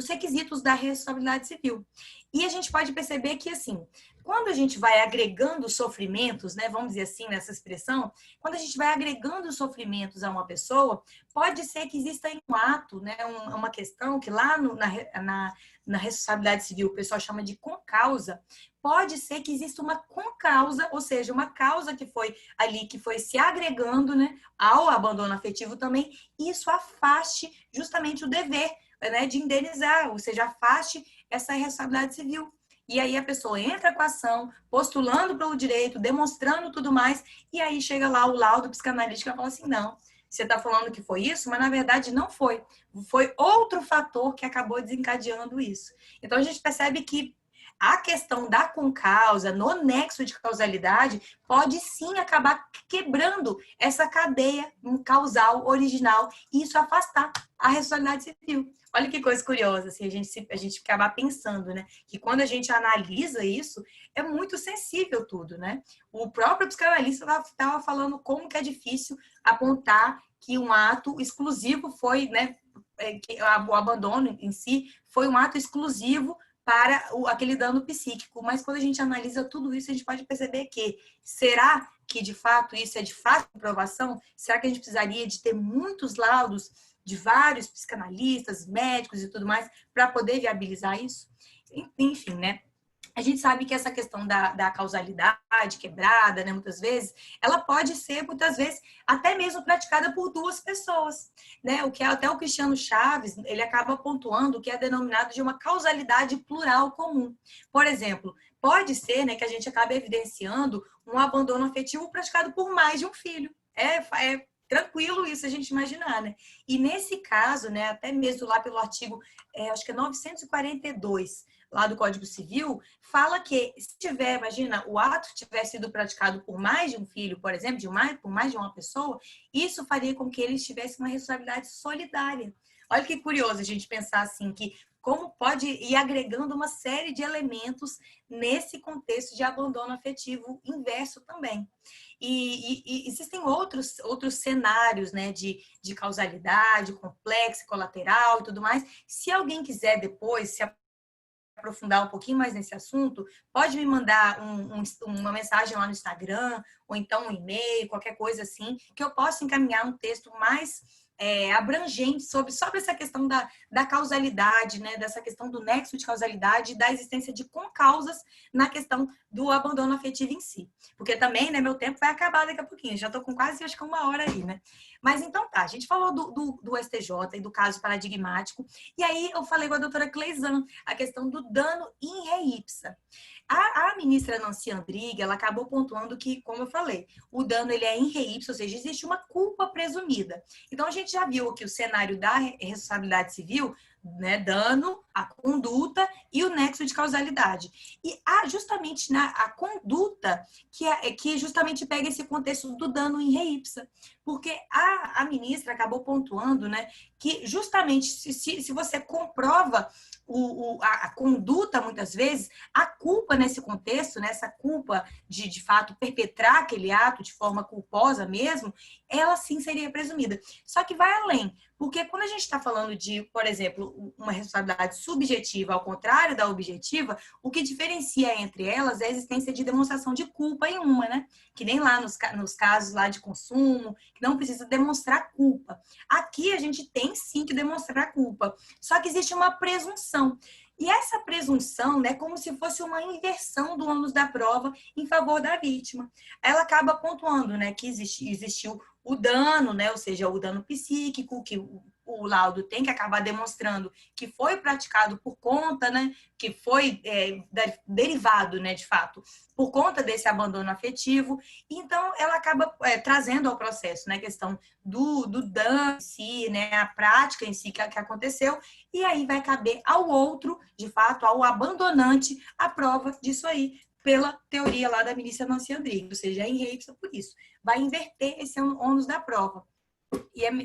requisitos da responsabilidade civil. E a gente pode perceber que, assim, quando a gente vai agregando sofrimentos, né, vamos dizer assim, nessa expressão, quando a gente vai agregando sofrimentos a uma pessoa, pode ser que exista um ato, né, uma questão que lá na responsabilidade civil o pessoal chama de concausa, pode ser que exista uma concausa, ou seja, uma causa que foi ali, que foi se agregando, né, ao abandono afetivo também, e isso afaste justamente o dever, né, de indenizar, ou seja, afaste essa responsabilidade civil. E aí a pessoa entra com a ação, postulando pelo direito, demonstrando tudo mais, e aí chega lá o laudo psicanalítico e fala assim, não, você está falando que foi isso, mas na verdade não foi. Foi outro fator que acabou desencadeando isso. Então a gente percebe que a questão da concausa, no nexo de causalidade, pode sim acabar quebrando essa cadeia causal original e isso afastar a responsabilidade civil. Olha que coisa curiosa, assim, a gente acabar pensando, né? Que quando a gente analisa isso, é muito sensível tudo, né? O próprio psicanalista estava falando como que é difícil apontar que um ato exclusivo foi, né? O abandono em si foi um ato exclusivo para aquele dano psíquico. Mas quando a gente analisa tudo isso, a gente pode perceber que será que de fato isso é de fácil comprovação? Será que a gente precisaria de ter muitos laudos de vários psicanalistas, médicos e tudo mais para poder viabilizar isso? Enfim, né? a gente sabe que essa questão da causalidade quebrada, né, muitas vezes, ela pode ser, muitas vezes, até mesmo praticada por duas pessoas, né? O que até o Cristiano Chaves, ele acaba pontuando o que é denominado de uma causalidade plural comum. Por exemplo, pode ser, né, que a gente acabe evidenciando um abandono afetivo praticado por mais de um filho. É tranquilo isso a gente imaginar, né? E nesse caso, né, até mesmo lá pelo artigo, acho que é 942, lá do Código Civil, fala que se tiver, imagina, o ato tiver sido praticado por mais de um filho, por exemplo, por mais de uma pessoa, isso faria com que eles tivessem uma responsabilidade solidária. Olha que curioso a gente pensar assim, que como pode ir agregando uma série de elementos nesse contexto de abandono afetivo inverso também. E existem outros cenários, né, de causalidade complexa, colateral e tudo mais. Se alguém quiser depois se aprofundar um pouquinho mais nesse assunto, pode me mandar uma mensagem lá no Instagram, ou então um e-mail, qualquer coisa assim, que eu possa encaminhar um texto mais abrangente sobre essa questão da causalidade, né? Dessa questão do nexo de causalidade e da existência de concausas na questão do abandono afetivo em si. Porque também, né, meu tempo vai acabar daqui a pouquinho, já estou com quase, acho que 1 hora aí, né? Mas então tá, a gente falou do STJ e do caso paradigmático, e aí eu falei com a doutora Cleizan a questão do dano in re ipsa. A ministra Nancy Andrighi, ela acabou pontuando que, como eu falei, o dano ele é in re ipsa, ou seja, existe uma culpa presumida. Então, a gente já viu aqui o cenário da responsabilidade civil, né, dano, a conduta e o nexo de causalidade. E justamente a conduta que justamente pega esse contexto do dano in re ipsa. Porque a ministra acabou pontuando, né, que justamente se você comprova a conduta, muitas vezes, a culpa nesse contexto, né, essa culpa de fato perpetrar aquele ato de forma culposa mesmo, ela sim seria presumida. Só que vai além, porque quando a gente está falando de, por exemplo, uma responsabilidade subjetiva ao contrário da objetiva, o que diferencia entre elas é a existência de demonstração de culpa em uma, né? Que nem lá nos casos lá de consumo, que não precisa demonstrar culpa. Aqui a gente tem sim que demonstrar culpa, só que existe uma presunção. E essa presunção, né, como se fosse uma inversão do ônus da prova em favor da vítima. Ela acaba pontuando, né, que existiu o dano, né, ou seja, o dano psíquico, que o laudo tem que acabar demonstrando que foi praticado por conta, né, que foi derivado, né, de fato, por conta desse abandono afetivo. Então, ela acaba trazendo ao processo, né, a questão do dano em si, né, a prática em si que aconteceu, e aí vai caber ao outro, de fato, ao abandonante, a prova disso aí, pela teoria lá da ministra Nancy Andrighi, ou seja, em re ipsa por isso. Vai inverter esse ônus da prova.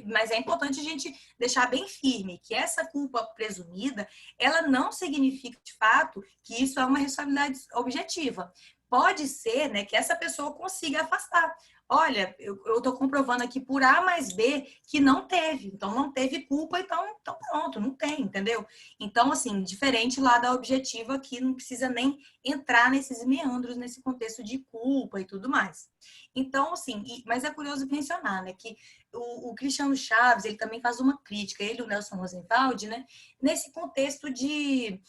Mas é importante a gente deixar bem firme que essa culpa presumida, ela não significa, de fato, que isso é uma responsabilidade objetiva. Pode ser, né, que essa pessoa consiga afastar. Olha, eu estou comprovando aqui por A mais B que não teve. Então, não teve culpa, então pronto, não tem, entendeu? Então, assim, diferente lá da objetiva, que não precisa nem entrar nesses meandros, nesse contexto de culpa e tudo mais. Então, assim, mas é curioso mencionar, né, que o Cristiano Chaves, ele também faz uma crítica, ele e o Nelson Rosenwald, né, nesse contexto de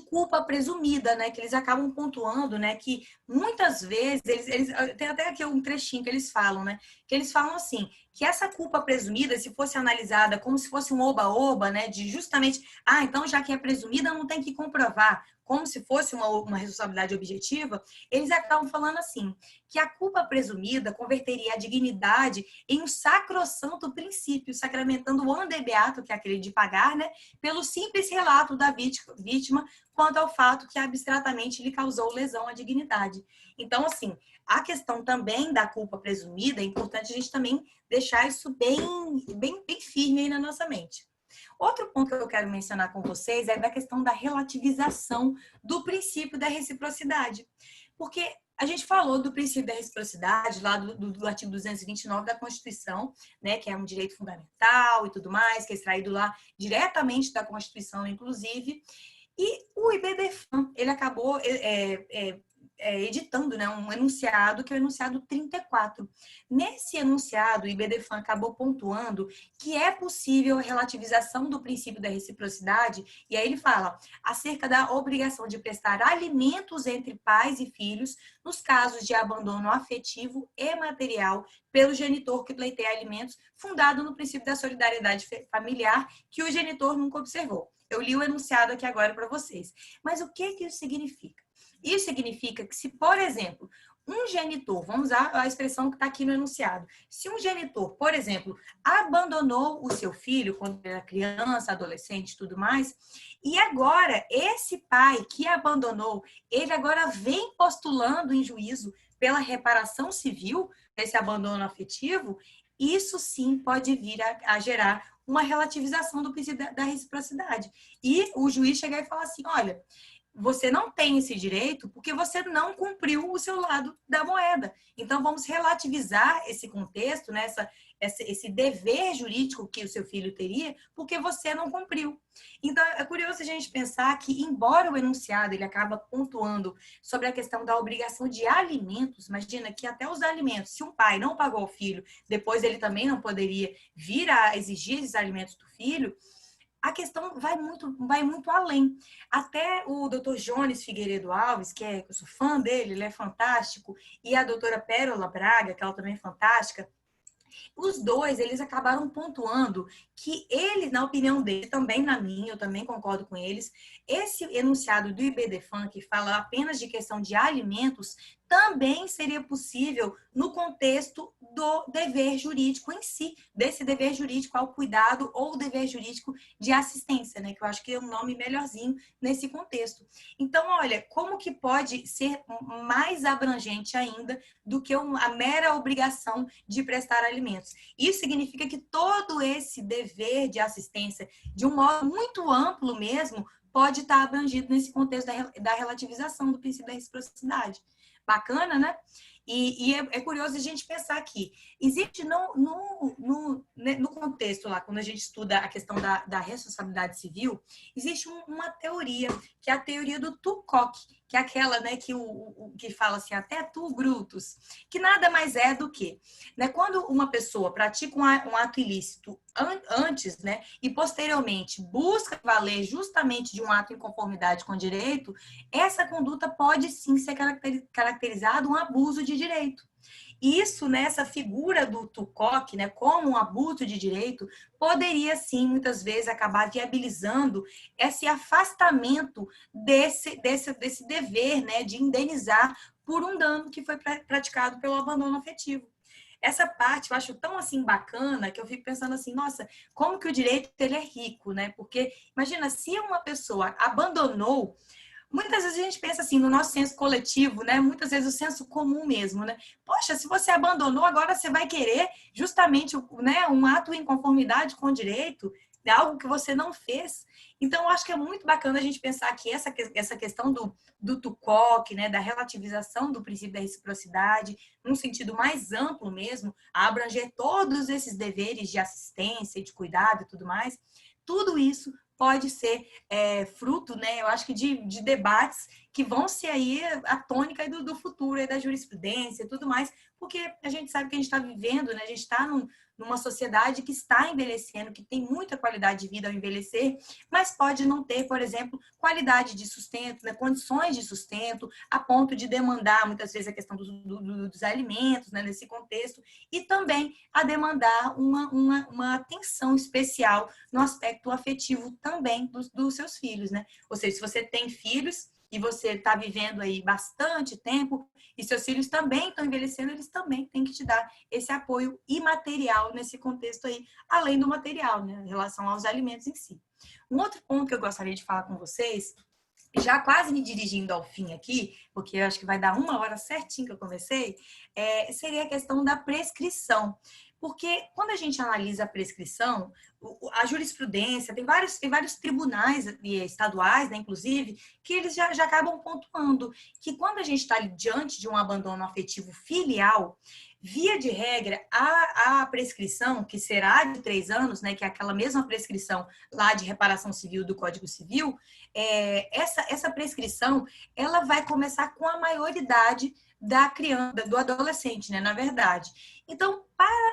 culpa presumida, né, que eles acabam pontuando, né, que muitas vezes, eles tem até aqui um trechinho que eles falam, né, que eles falam assim, que essa culpa presumida, se fosse analisada como se fosse um oba-oba, né, de justamente, então já que é presumida, não tem que comprovar, como se fosse uma responsabilidade objetiva, eles acabam falando assim, que a culpa presumida converteria a dignidade em um sacrossanto princípio, sacramentando o ande beato, que é aquele de pagar, né, pelo simples relato da vítima quanto ao fato que abstratamente lhe causou lesão à dignidade. Então, assim, a questão também da culpa presumida, é importante a gente também deixar isso bem firme aí na nossa mente. Outro ponto que eu quero mencionar com vocês é da questão da relativização do princípio da reciprocidade. Porque a gente falou do princípio da reciprocidade lá do artigo 229 da Constituição, né, que é um direito fundamental e tudo mais, que é extraído lá diretamente da Constituição, inclusive. E o IBDFAM, ele acabou editando, né, um enunciado, que é o enunciado 34. Nesse enunciado, o IBDFAN acabou pontuando que é possível a relativização do princípio da reciprocidade, e aí ele fala acerca da obrigação de prestar alimentos entre pais e filhos nos casos de abandono afetivo e material pelo genitor que pleiteia alimentos, fundado no princípio da solidariedade familiar, que o genitor nunca observou. Eu li o enunciado aqui agora para vocês. Mas o que isso significa? Isso significa que se, por exemplo, um genitor, vamos usar a expressão que está aqui no enunciado, se um genitor, por exemplo, abandonou o seu filho quando era criança, adolescente e tudo mais, e agora esse pai que abandonou, ele agora vem postulando em juízo pela reparação civil desse abandono afetivo, isso sim pode vir a gerar uma relativização do princípio da reciprocidade. E o juiz chegar e falar assim, olha, você não tem esse direito porque você não cumpriu o seu lado da moeda. Então, vamos relativizar esse contexto, né, esse dever jurídico que o seu filho teria, porque você não cumpriu. Então, é curioso a gente pensar que, embora o enunciado ele acaba pontuando sobre a questão da obrigação de alimentos, imagina que até os alimentos, se um pai não pagou ao filho, depois ele também não poderia vir a exigir esses alimentos do filho, a questão vai muito além. Até o Dr. Jones Figueiredo Alves, eu sou fã dele, ele é fantástico, e a doutora Pérola Braga, que ela também é fantástica, os dois, eles acabaram pontuando que ele, na opinião dele, também na minha, eu também concordo com eles, esse enunciado do IBDFAN, que fala apenas de questão de alimentos, também seria possível no contexto do dever jurídico em si, desse dever jurídico ao cuidado ou dever jurídico de assistência, né? Que eu acho que é um nome melhorzinho nesse contexto. Então, olha, como que pode ser mais abrangente ainda do que a mera obrigação de prestar alimentos? Isso significa que todo esse dever de assistência, de um modo muito amplo mesmo, pode estar abrangido nesse contexto da relativização do princípio da reciprocidade. Bacana, né? E é curioso a gente pensar aqui. Existe no contexto lá, quando a gente estuda a questão da responsabilidade civil, existe uma teoria, que é a teoria do tu quoque, que é aquela, né, que fala assim, até tu, Brutus, que nada mais é do que, né, quando uma pessoa pratica um ato ilícito antes, né, e posteriormente busca valer justamente de um ato em conformidade com o direito, essa conduta pode sim ser caracterizada um abuso de direito. Isso, nessa figura do tu-quoque, né, como um abuso de direito, poderia sim, muitas vezes, acabar viabilizando esse afastamento desse dever, né, de indenizar por um dano que foi praticado pelo abandono afetivo. Essa parte eu acho tão assim bacana que eu fico pensando assim, nossa, como que o direito ele é rico, né? Porque imagina, se uma pessoa abandonou, muitas vezes a gente pensa assim, no nosso senso coletivo, né? Muitas vezes o senso comum mesmo, né? Poxa, se você abandonou, agora você vai querer justamente, né, um ato em conformidade com o direito, algo que você não fez. Então, eu acho que é muito bacana a gente pensar que essa questão do tu-quoque, né, da relativização do princípio da reciprocidade, num sentido mais amplo mesmo, a abranger todos esses deveres de assistência, de cuidado e tudo mais, tudo isso pode ser fruto, né, eu acho que de debates que vão ser aí a tônica do futuro, da jurisprudência e tudo mais, porque a gente sabe que a gente está vivendo, né, a gente está numa sociedade que está envelhecendo, que tem muita qualidade de vida ao envelhecer, mas pode não ter, por exemplo, qualidade de sustento, né, condições de sustento, a ponto de demandar, muitas vezes, a questão dos alimentos, né, nesse contexto, e também a demandar uma atenção especial no aspecto afetivo também dos seus filhos, né? Ou seja, se você tem filhos e você está vivendo aí bastante tempo e seus filhos também estão envelhecendo, eles também têm que te dar esse apoio imaterial nesse contexto aí, além do material, né, em relação aos alimentos em si. Um outro ponto que eu gostaria de falar com vocês, já quase me dirigindo ao fim aqui, porque eu acho que vai dar 1 hora certinho que eu comecei, seria a questão da prescrição. Porque quando a gente analisa a prescrição, a jurisprudência, tem vários tribunais estaduais, né, inclusive, que eles já acabam pontuando que quando a gente está diante de um abandono afetivo filial, Via de regra, a prescrição, que será de 3 anos, né, que é aquela mesma prescrição lá de reparação civil do Código Civil, essa prescrição, ela vai começar com a maioridade da criança, do adolescente, né, na verdade. Então,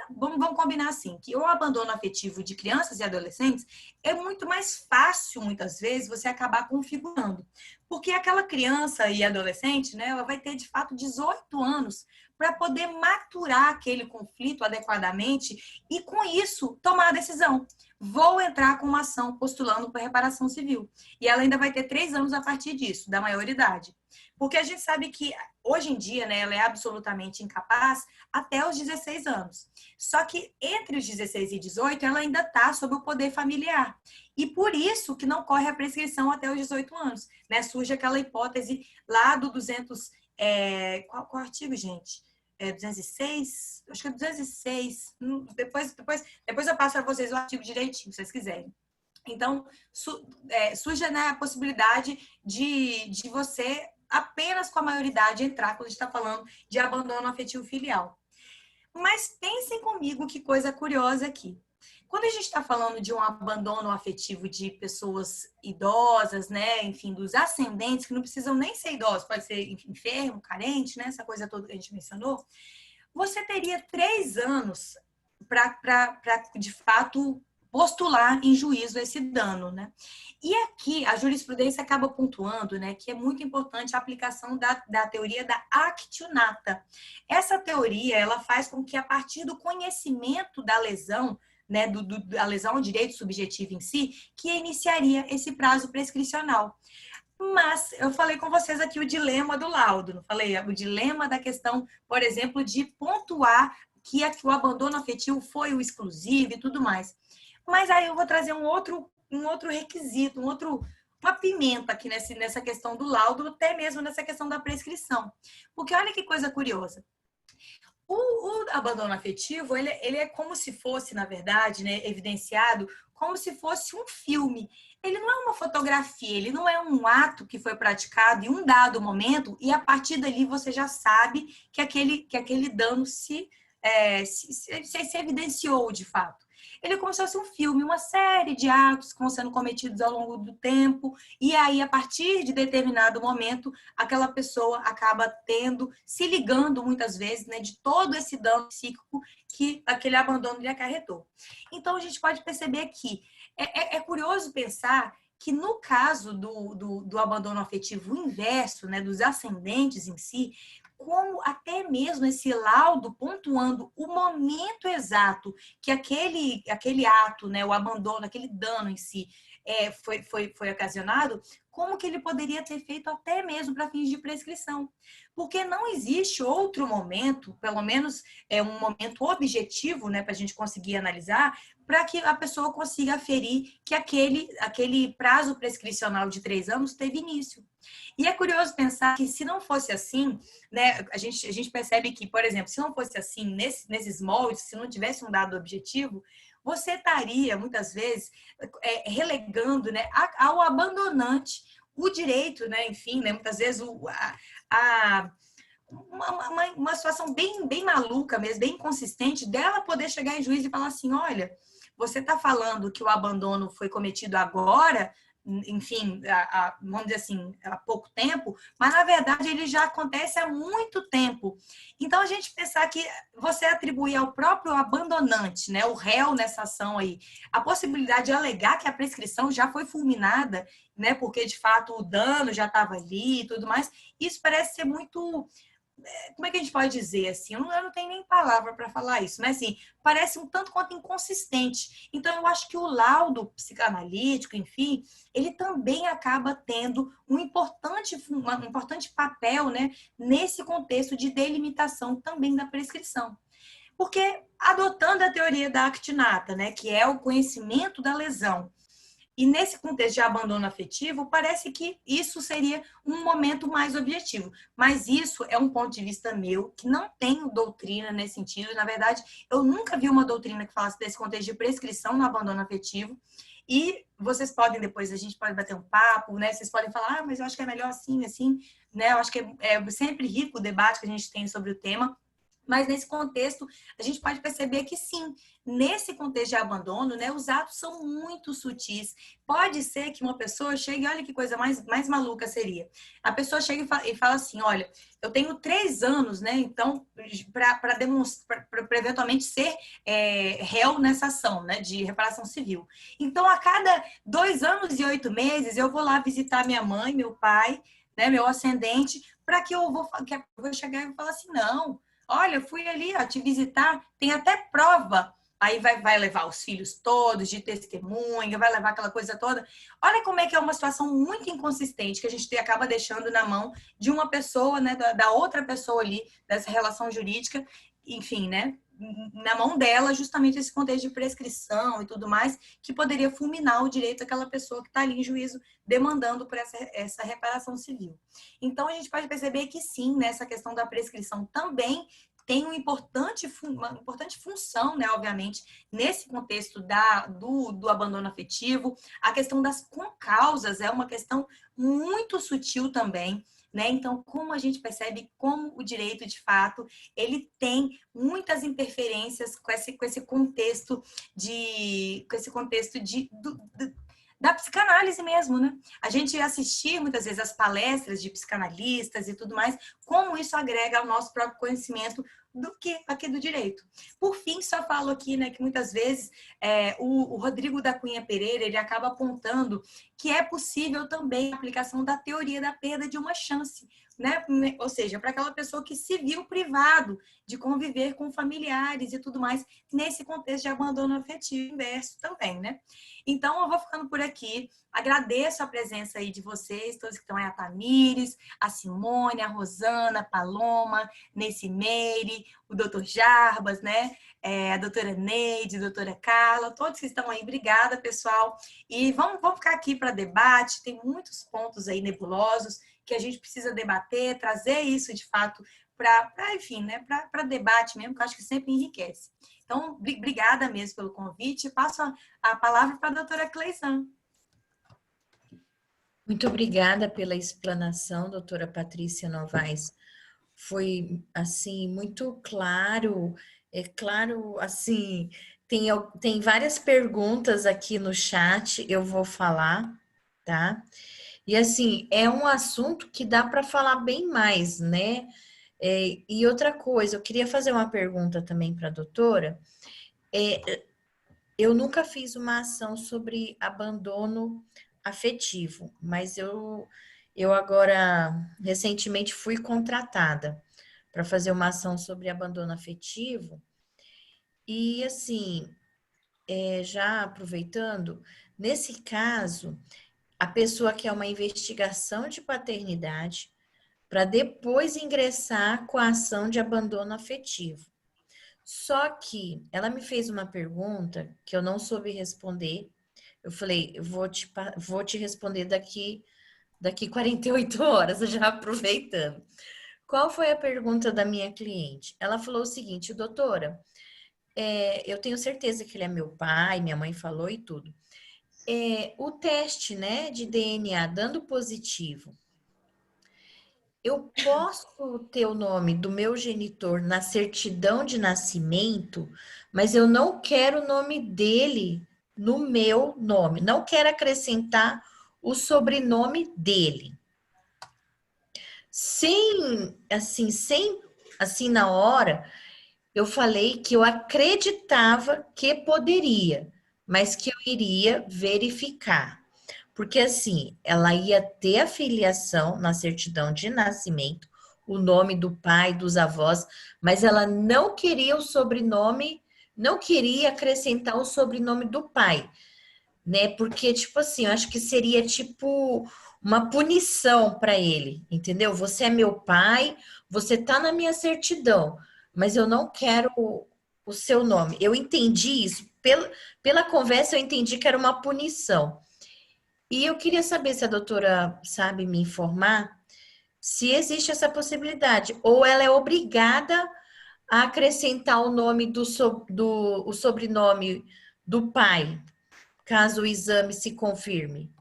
vamos combinar assim, que o abandono afetivo de crianças e adolescentes é muito mais fácil, muitas vezes, você acabar configurando. Porque aquela criança e adolescente, né, ela vai ter, de fato, 18 anos para poder maturar aquele conflito adequadamente e, com isso, tomar a decisão. Vou entrar com uma ação postulando por reparação civil. E ela ainda vai ter 3 anos a partir disso, da maioridade. Porque a gente sabe que, hoje em dia, né, ela é absolutamente incapaz até os 16 anos. Só que, entre os 16 e 18, ela ainda está sob o poder familiar. E por isso que não corre a prescrição até os 18 anos. Né? Surge aquela hipótese lá do 200... qual artigo, gente? 206? Acho que é 206. Depois eu passo para vocês o artigo direitinho, se vocês quiserem. Então, surge, né, a possibilidade de você, apenas com a maioridade, entrar quando a gente está falando de abandono afetivo filial. Mas pensem comigo que coisa curiosa aqui. Quando a gente está falando de um abandono afetivo de pessoas idosas, né, enfim, dos ascendentes, que não precisam nem ser idosos, pode ser enfermo, carente, né, essa coisa toda que a gente mencionou, você teria 3 anos para, de fato, postular em juízo esse dano, né? E aqui a jurisprudência acaba pontuando, né, que é muito importante a aplicação da teoria da actionata. Essa teoria, ela faz com que, a partir do conhecimento da lesão, né, da lesão ao direito subjetivo em si, que iniciaria esse prazo prescricional. Mas eu falei com vocês aqui o dilema do laudo, não falei? O dilema da questão, por exemplo, de pontuar que o abandono afetivo foi o exclusivo e tudo mais. Mas aí eu vou trazer um outro requisito, uma pimenta aqui nessa questão do laudo, até mesmo nessa questão da prescrição. Porque olha que coisa curiosa. O abandono afetivo, ele é como se fosse, na verdade, né, evidenciado como se fosse um filme. Ele não é uma fotografia, ele não é um ato que foi praticado em um dado momento e, a partir dali, você já sabe que aquele dano se evidenciou de fato. Ele é como se fosse um filme, uma série de atos que vão sendo cometidos ao longo do tempo, e aí, a partir de determinado momento, aquela pessoa acaba se ligando muitas vezes, né, de todo esse dano psíquico que aquele abandono lhe acarretou. Então, a gente pode perceber que é curioso pensar que, no caso do abandono afetivo inverso, né, dos ascendentes em si, como até mesmo esse laudo pontuando o momento exato que aquele ato, né, o abandono, aquele dano em si foi ocasionado, como que ele poderia ter feito até mesmo para fins de prescrição. Porque não existe outro momento, pelo menos um momento objetivo, né, para a gente conseguir analisar, para que a pessoa consiga aferir que aquele prazo prescricional de 3 anos teve início. E é curioso pensar que, se não fosse assim, né, a gente percebe que, por exemplo, se não fosse assim, nesses moldes, se não tivesse um dado objetivo, você estaria, muitas vezes, relegando, né, ao abandonante o direito, né, enfim, né, muitas vezes uma situação bem maluca mesmo, bem inconsistente, dela poder chegar em juízo e falar assim, olha, você está falando que o abandono foi cometido agora, enfim, vamos dizer assim, há pouco tempo, mas, na verdade, ele já acontece há muito tempo. Então, a gente pensar que você atribuir ao próprio abandonante, né, o réu nessa ação aí, a possibilidade de alegar que a prescrição já foi fulminada, né, porque, de fato, o dano já estava ali e tudo mais, isso parece ser muito... Como é que a gente pode dizer assim? Eu não tenho nem palavra para falar isso, mas assim, parece um tanto quanto inconsistente. Então, eu acho que o laudo psicanalítico, enfim, ele também acaba tendo um importante papel, né, nesse contexto de delimitação também da prescrição. Porque, adotando a teoria da actinata, né, que é o conhecimento da lesão, e nesse contexto de abandono afetivo, parece que isso seria um momento mais objetivo. Mas isso é um ponto de vista meu, que não tenho doutrina nesse sentido. Na verdade, eu nunca vi uma doutrina que falasse desse contexto de prescrição no abandono afetivo. E vocês podem, depois, a gente pode bater um papo, né? Vocês podem falar, mas eu acho que é melhor assim, assim, né? Eu acho que é sempre rico o debate que a gente tem sobre o tema. Mas nesse contexto, a gente pode perceber que sim, nesse contexto de abandono, né, os atos são muito sutis. Pode ser que uma pessoa chegue, olha que coisa mais maluca seria. A pessoa chega e fala assim, olha, eu tenho 3 anos, né, então, para eventualmente ser réu nessa ação, né, de reparação civil. Então, a cada 2 anos e 8 meses, eu vou lá visitar minha mãe, meu pai, né, meu ascendente, para que eu vou chegar e vou falar assim, não, olha, eu fui ali ó, te visitar, tem até prova. Aí vai levar os filhos todos de testemunha, vai levar aquela coisa toda. Olha como é que é uma situação muito inconsistente que a gente acaba deixando na mão de uma pessoa, né, da outra pessoa ali, dessa relação jurídica, enfim, né, na mão dela, justamente esse contexto de prescrição e tudo mais, que poderia fulminar o direito daquela pessoa que está ali em juízo demandando por essa reparação civil. Então, a gente pode perceber que sim, nessa questão da prescrição também tem uma importante função, né, obviamente, nesse contexto do abandono afetivo. A questão das concausas é uma questão muito sutil também, né? Então, como a gente percebe como o direito, de fato, ele tem muitas interferências com esse contexto da psicanálise mesmo, né? A gente assistir muitas vezes as palestras de psicanalistas e tudo mais, como isso agrega ao nosso próprio conhecimento do que aqui do direito. Por fim, só falo aqui, né, que muitas vezes o Rodrigo da Cunha Pereira, ele acaba apontando que é possível também a aplicação da teoria da perda de uma chance, né? Ou seja, para aquela pessoa que se viu privado de conviver com familiares e tudo mais, nesse contexto de abandono afetivo inverso também, né? Então, eu vou ficando por aqui. Agradeço a presença aí de vocês, todos que estão aí, a Tamires, a Simone, a Rosana, a Paloma, Nesse Meire, o doutor Jarbas, né? A doutora Neide, a doutora Carla, todos que estão aí. Obrigada, pessoal. E vamos ficar aqui para debate. Tem muitos pontos aí nebulosos que a gente precisa debater, trazer isso, de fato, enfim, né? Para debate mesmo, que eu acho que sempre enriquece. Então, obrigada mesmo pelo convite. Passo a palavra para a doutora Cleizan.
Muito obrigada pela explanação, doutora Patrícia Novaes. Foi, assim, muito claro. É claro, assim, tem várias perguntas aqui no chat, eu vou falar, tá? E, assim, é um assunto que dá para falar bem mais, né? E outra coisa, eu queria fazer uma pergunta também para a doutora. Eu nunca fiz uma ação sobre abandono afetivo, mas eu agora, recentemente, fui contratada para fazer uma ação sobre abandono afetivo. E, assim, já aproveitando, nesse caso, a pessoa quer uma investigação de paternidade para depois ingressar com a ação de abandono afetivo. Só que ela me fez uma pergunta que eu não soube responder. Eu falei, eu vou te responder daqui 48 horas, já aproveitando. Qual foi a pergunta da minha cliente? Ela falou o seguinte, doutora, eu tenho certeza que ele é meu pai, minha mãe falou e tudo. O teste, né, de DNA dando positivo, eu posso ter o nome do meu genitor na certidão de nascimento, mas eu não quero o nome dele no meu nome. Não quero acrescentar o sobrenome dele. Sem na hora, eu falei que eu acreditava que poderia, mas que eu iria verificar. Porque assim, ela ia ter a filiação na certidão de nascimento, o nome do pai, dos avós, mas ela não queria o sobrenome, não queria acrescentar o sobrenome do pai, né? Porque, tipo assim, eu acho que seria tipo uma punição para ele, entendeu? Você é meu pai, você tá na minha certidão, mas eu não quero o seu nome. Eu entendi isso, pela conversa, eu entendi que era uma punição. E eu queria saber se a doutora sabe me informar se existe essa possibilidade, ou ela é obrigada a acrescentar o nome o sobrenome do pai, caso o exame se confirme.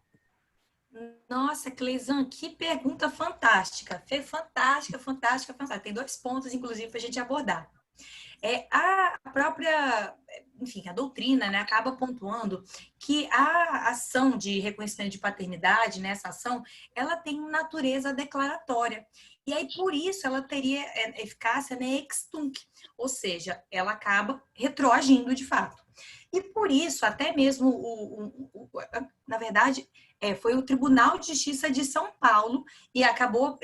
Nossa, Cleisan, que pergunta fantástica. Fantástica, fantástica, fantástica. Tem 2 pontos, inclusive, para a gente abordar. A própria, enfim, a doutrina, né, acaba pontuando que a ação de reconhecimento de paternidade, né, essa ação, ela tem natureza declaratória. E aí, por isso, ela teria eficácia, né, ex tunc, ou seja, ela acaba retroagindo de fato. E por isso, até mesmo, na verdade, foi o Tribunal de Justiça de São Paulo e acabou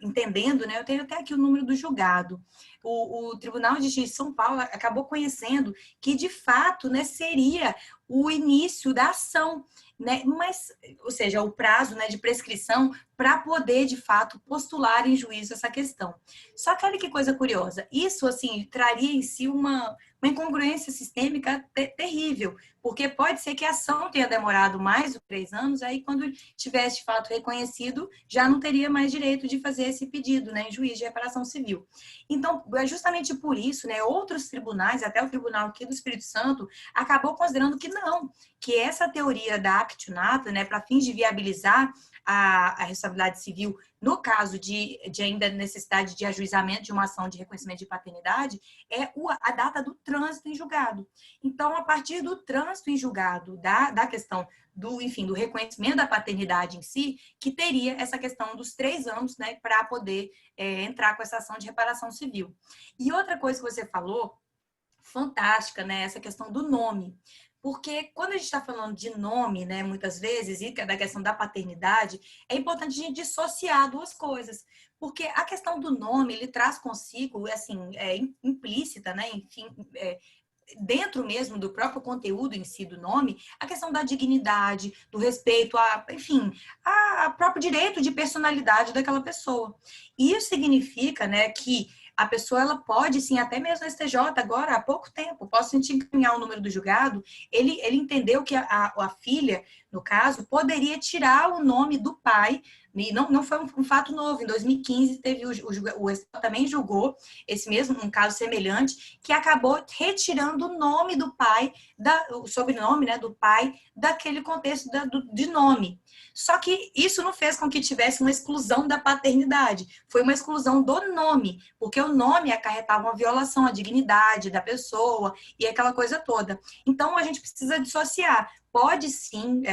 entendendo, né, eu tenho até aqui o número do julgado, o Tribunal de Justiça de São Paulo acabou conhecendo que, de fato, né, seria o início da ação, né? Mas, ou seja, o prazo, né, de prescrição para poder, de fato, postular em juízo essa questão. Só que olha que coisa curiosa, isso, assim, traria em si uma incongruência sistêmica terrível, porque pode ser que a ação tenha demorado mais de 3 anos, aí quando tivesse, de fato, reconhecido, já não teria mais direito de fazer esse pedido, né, em juízo de reparação civil. Então, é justamente por isso, né, outros tribunais, até o tribunal aqui do Espírito Santo, acabou considerando que não, que essa teoria da actionata, né, para fins de viabilizar a responsabilidade civil, no caso de ainda necessidade de ajuizamento de uma ação de reconhecimento de paternidade, é a data do trânsito em julgado. Então, a partir do trânsito em julgado da questão enfim, do reconhecimento da paternidade em si, que teria essa questão dos 3 anos, né, para poder entrar com essa ação de reparação civil. E outra coisa que você falou, fantástica, né, essa questão do nome. Porque quando a gente está falando de nome, né, muitas vezes, e da questão da paternidade, é importante a gente dissociar 2 coisas. Porque a questão do nome, ele traz consigo, assim, implícita, né, enfim, dentro mesmo do próprio conteúdo em si do nome, a questão da dignidade, do respeito enfim, a próprio direito de personalidade daquela pessoa. E isso significa, né, que a pessoa, ela pode, sim, até mesmo no STJ, agora, há pouco tempo, posso sentir encaminhar o número do julgado, ele entendeu que a filha, no caso, poderia tirar o nome do pai, e não foi um fato novo. Em 2015, teve o STJ também julgou esse mesmo, um caso semelhante, que acabou retirando o nome do pai, o sobrenome, né, do pai, daquele contexto de nome. Só que isso não fez com que tivesse uma exclusão da paternidade, foi uma exclusão do nome, porque o nome acarretava uma violação à dignidade da pessoa e aquela coisa toda. Então, a gente precisa dissociar. Pode sim,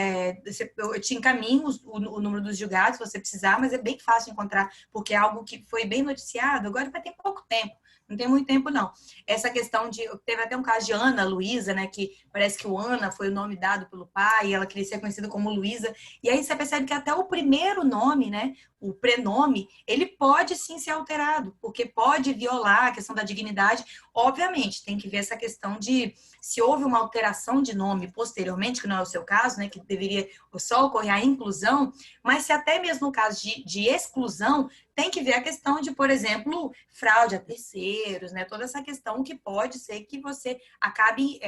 eu te encaminho o número dos julgados, se você precisar, mas é bem fácil de encontrar, porque é algo que foi bem noticiado, agora vai ter pouco tempo. Não tem muito tempo, não. Essa questão teve até um caso de Ana Luísa, né? Que parece que o Ana foi o nome dado pelo pai, e ela queria ser conhecida como Luísa. E aí você percebe que até o primeiro nome, né? O prenome, ele pode sim ser alterado, porque pode violar a questão da dignidade. Obviamente, tem que ver essa questão de se houve uma alteração de nome posteriormente, que não é o seu caso, né? Que deveria só ocorrer a inclusão, mas se até mesmo no caso de exclusão, tem que ver a questão de, por exemplo, fraude a terceiros, né? Toda essa questão que pode ser que você acabe,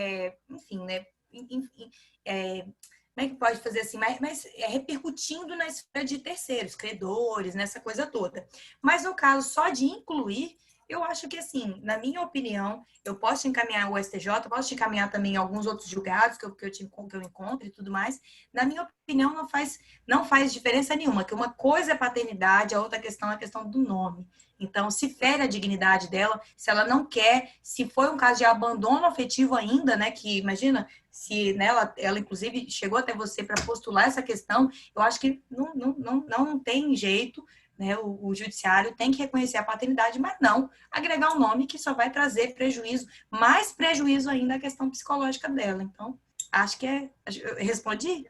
enfim, né? Como é que pode fazer assim? Mas repercutindo na esfera de terceiros, credores, nessa coisa toda. Mas no caso só de incluir, eu acho que, assim, na minha opinião, eu posso encaminhar o STJ, posso te encaminhar também alguns outros julgados que eu encontro e tudo mais. Na minha opinião, não faz diferença nenhuma, que uma coisa é paternidade, a outra questão é a questão do nome. Então, se fere a dignidade dela, se ela não quer, se foi um caso de abandono afetivo ainda, né, que imagina, se né, ela inclusive chegou até você para postular essa questão, eu acho que não tem jeito, né, o judiciário tem que reconhecer a paternidade, mas não agregar um nome que só vai trazer prejuízo, mais prejuízo ainda à questão psicológica dela. Então, acho que eu respondi?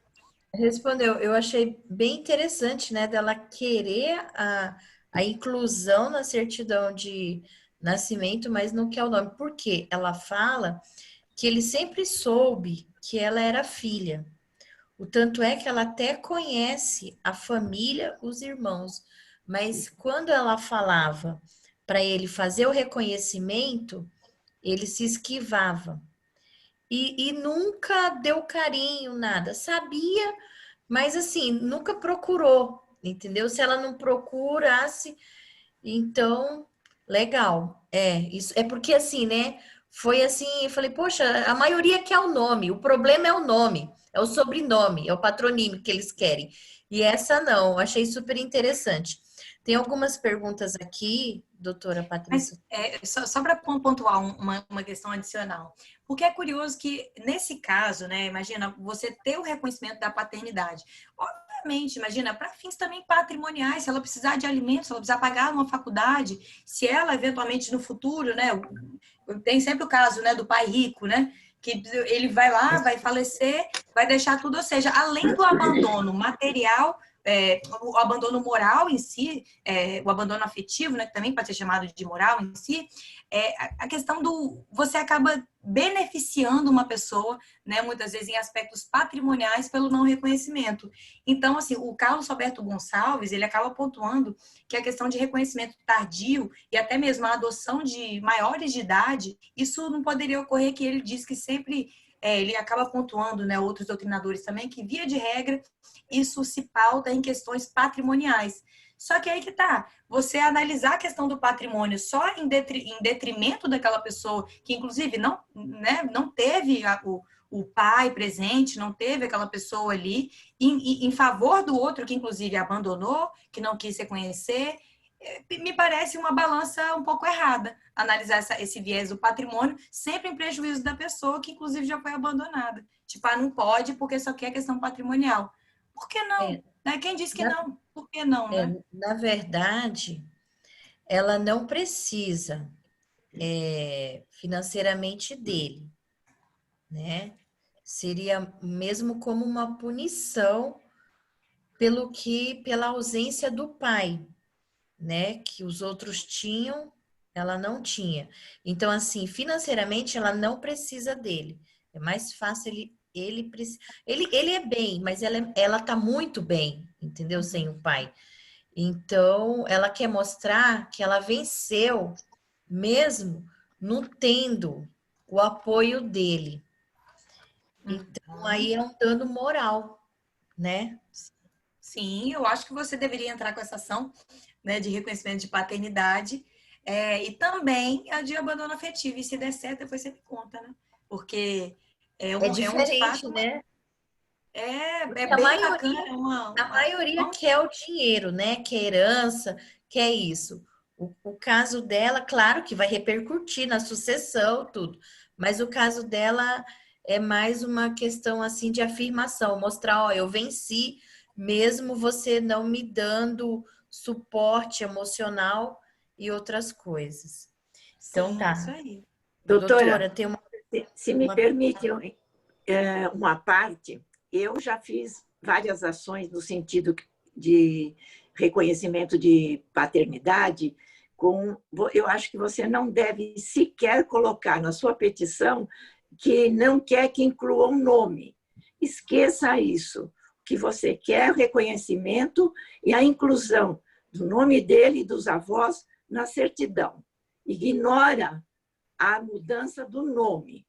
Respondeu. Eu achei bem interessante, né, dela querer a inclusão na certidão de nascimento, mas não quer o nome. Por quê? Ela fala que ele sempre soube que ela era filha. O tanto é que ela até conhece a família, os irmãos, mas quando ela falava para ele fazer o reconhecimento, ele se esquivava. E nunca deu carinho, nada. Sabia, mas assim, nunca procurou, entendeu? Se ela não procurasse, então, legal. Isso é porque assim, né? foi assim, eu falei, poxa, a maioria quer o nome, o problema é o nome, é o sobrenome, é o patronímio que eles querem. E essa não, achei super interessante. Tem algumas perguntas aqui, doutora
Mas
Patrícia.
só para pontuar uma questão adicional, porque é curioso que, nesse caso, né, imagina, você ter o reconhecimento da paternidade. Obviamente, imagina, para fins também patrimoniais, se ela precisar de alimentos, se ela precisar pagar uma faculdade, se ela, eventualmente, no futuro, né, tem sempre o caso, né, do pai rico, né, que ele vai lá, vai falecer, vai deixar tudo, ou seja, além do abandono material, o abandono moral em si, o abandono afetivo, né, que também pode ser chamado de moral em si, a questão do você acaba beneficiando uma pessoa, né, muitas vezes em aspectos patrimoniais pelo não reconhecimento. Então, assim, o Carlos Alberto Gonçalves, ele acaba pontuando que a questão de reconhecimento tardio e até mesmo a adoção de maiores de idade, isso não poderia ocorrer, que ele diz que sempre ele acaba pontuando, né, outros doutrinadores também, que via de regra isso se pauta em questões patrimoniais. Só que aí que tá, você analisar a questão do patrimônio só em detrimento daquela pessoa que, inclusive, não, né, não teve o pai presente, não teve aquela pessoa ali, em favor do outro que, inclusive, abandonou, que não quis reconhecer, me parece uma balança um pouco errada, analisar esse viés do patrimônio, sempre em prejuízo da pessoa que, inclusive, já foi abandonada. Tipo, não pode porque só quer questão patrimonial. Por que não?
É,
Né? Quem disse que
na,
não? Por que não, né?
na verdade, ela não precisa financeiramente dele, né? Seria mesmo como uma punição pela ausência do pai, né? Que os outros tinham, ela não tinha. Então, assim, financeiramente ela não precisa dele. É mais fácil ele é bem, mas ela tá muito bem, entendeu? Sem o pai. Então, ela quer mostrar que ela venceu mesmo não tendo o apoio dele. Então,
Uhum.
aí é um dano moral, né?
Sim, eu acho que você deveria entrar com essa ação, né, de reconhecimento de paternidade, e também a de abandono afetivo. E se der certo, depois você me conta, né? Porque
É
de
diferente,
fato,
né?
é
A
bem
maioria,
bacana.
a maioria quer o dinheiro, né? Quer herança, quer isso. O caso dela, claro que vai repercutir na sucessão, tudo. Mas o caso dela é mais uma questão assim de afirmação, mostrar, ó, eu venci, mesmo você não me dando suporte emocional e outras coisas. Então
Sim, isso
tá.
aí.
Doutora,
Doutora, tem
se me
uma...
permite uma parte, eu já fiz várias ações no sentido de reconhecimento de paternidade. Eu acho que você não deve sequer colocar na sua petição que não quer que inclua um nome. Esqueça isso. O que você quer é o reconhecimento e a inclusão do nome dele e dos avós na certidão. Ignora a mudança do nome.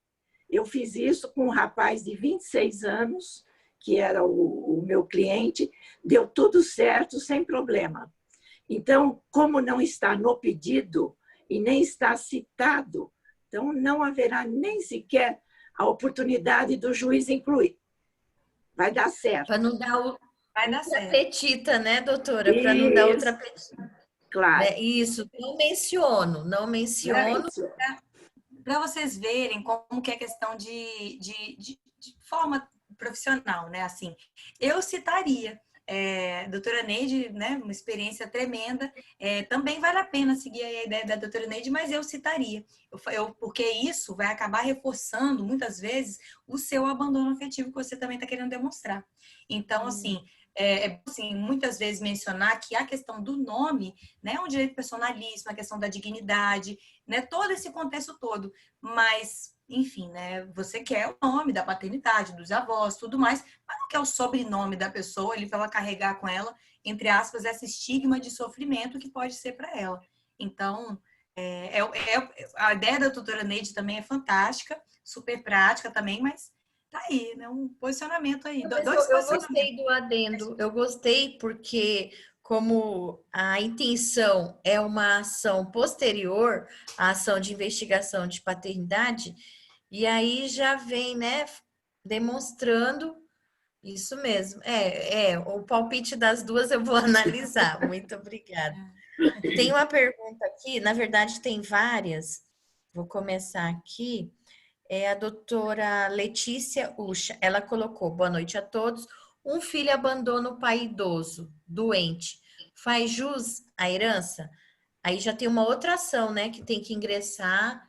Eu fiz isso com um rapaz de 26 anos, que era o meu cliente, deu tudo certo, sem problema. Então, como não está no pedido e nem está citado, então não haverá nem sequer a oportunidade do juiz incluir. Vai dar certo.
Para não dar
Vai dar
outra
certo.
petita, né, doutora? Para não dar outra
Isso,
petita.
claro.
Né? Isso, não menciono, não
É
menciono.
isso.
Para vocês verem como que é questão de forma profissional, né? Assim, eu citaria. Doutora Neide, né, uma experiência tremenda. Também vale a pena seguir a ideia da doutora Neide, mas eu citaria. Porque isso vai acabar reforçando, muitas vezes, o seu abandono afetivo que você também está querendo demonstrar. Então, assim, muitas vezes mencionar que a questão do nome, né, é um direito personalíssimo, a questão da dignidade, né, todo esse contexto todo. Mas, enfim, né, você quer o nome da paternidade, dos avós, tudo mais, mas não quer o sobrenome da pessoa, ele para ela carregar com ela, entre aspas, esse estigma de sofrimento que pode ser para ela. Então, a ideia da doutora Neide também é fantástica, super prática também, mas tá aí, né? Um posicionamento aí,
Mas
dois
eu
posicionamentos.
gostei do adendo, eu gostei porque como a intenção é uma ação posterior à ação de investigação de paternidade, e aí já vem, né, demonstrando isso mesmo. O palpite das duas eu vou analisar. Muito obrigada. Tem uma pergunta aqui, na verdade tem várias. Vou começar aqui. É a doutora Letícia Ucha. Ela colocou: boa noite a todos. Um filho abandona o pai idoso, doente. Faz jus à herança? Aí já tem uma outra ação, né, que tem que ingressar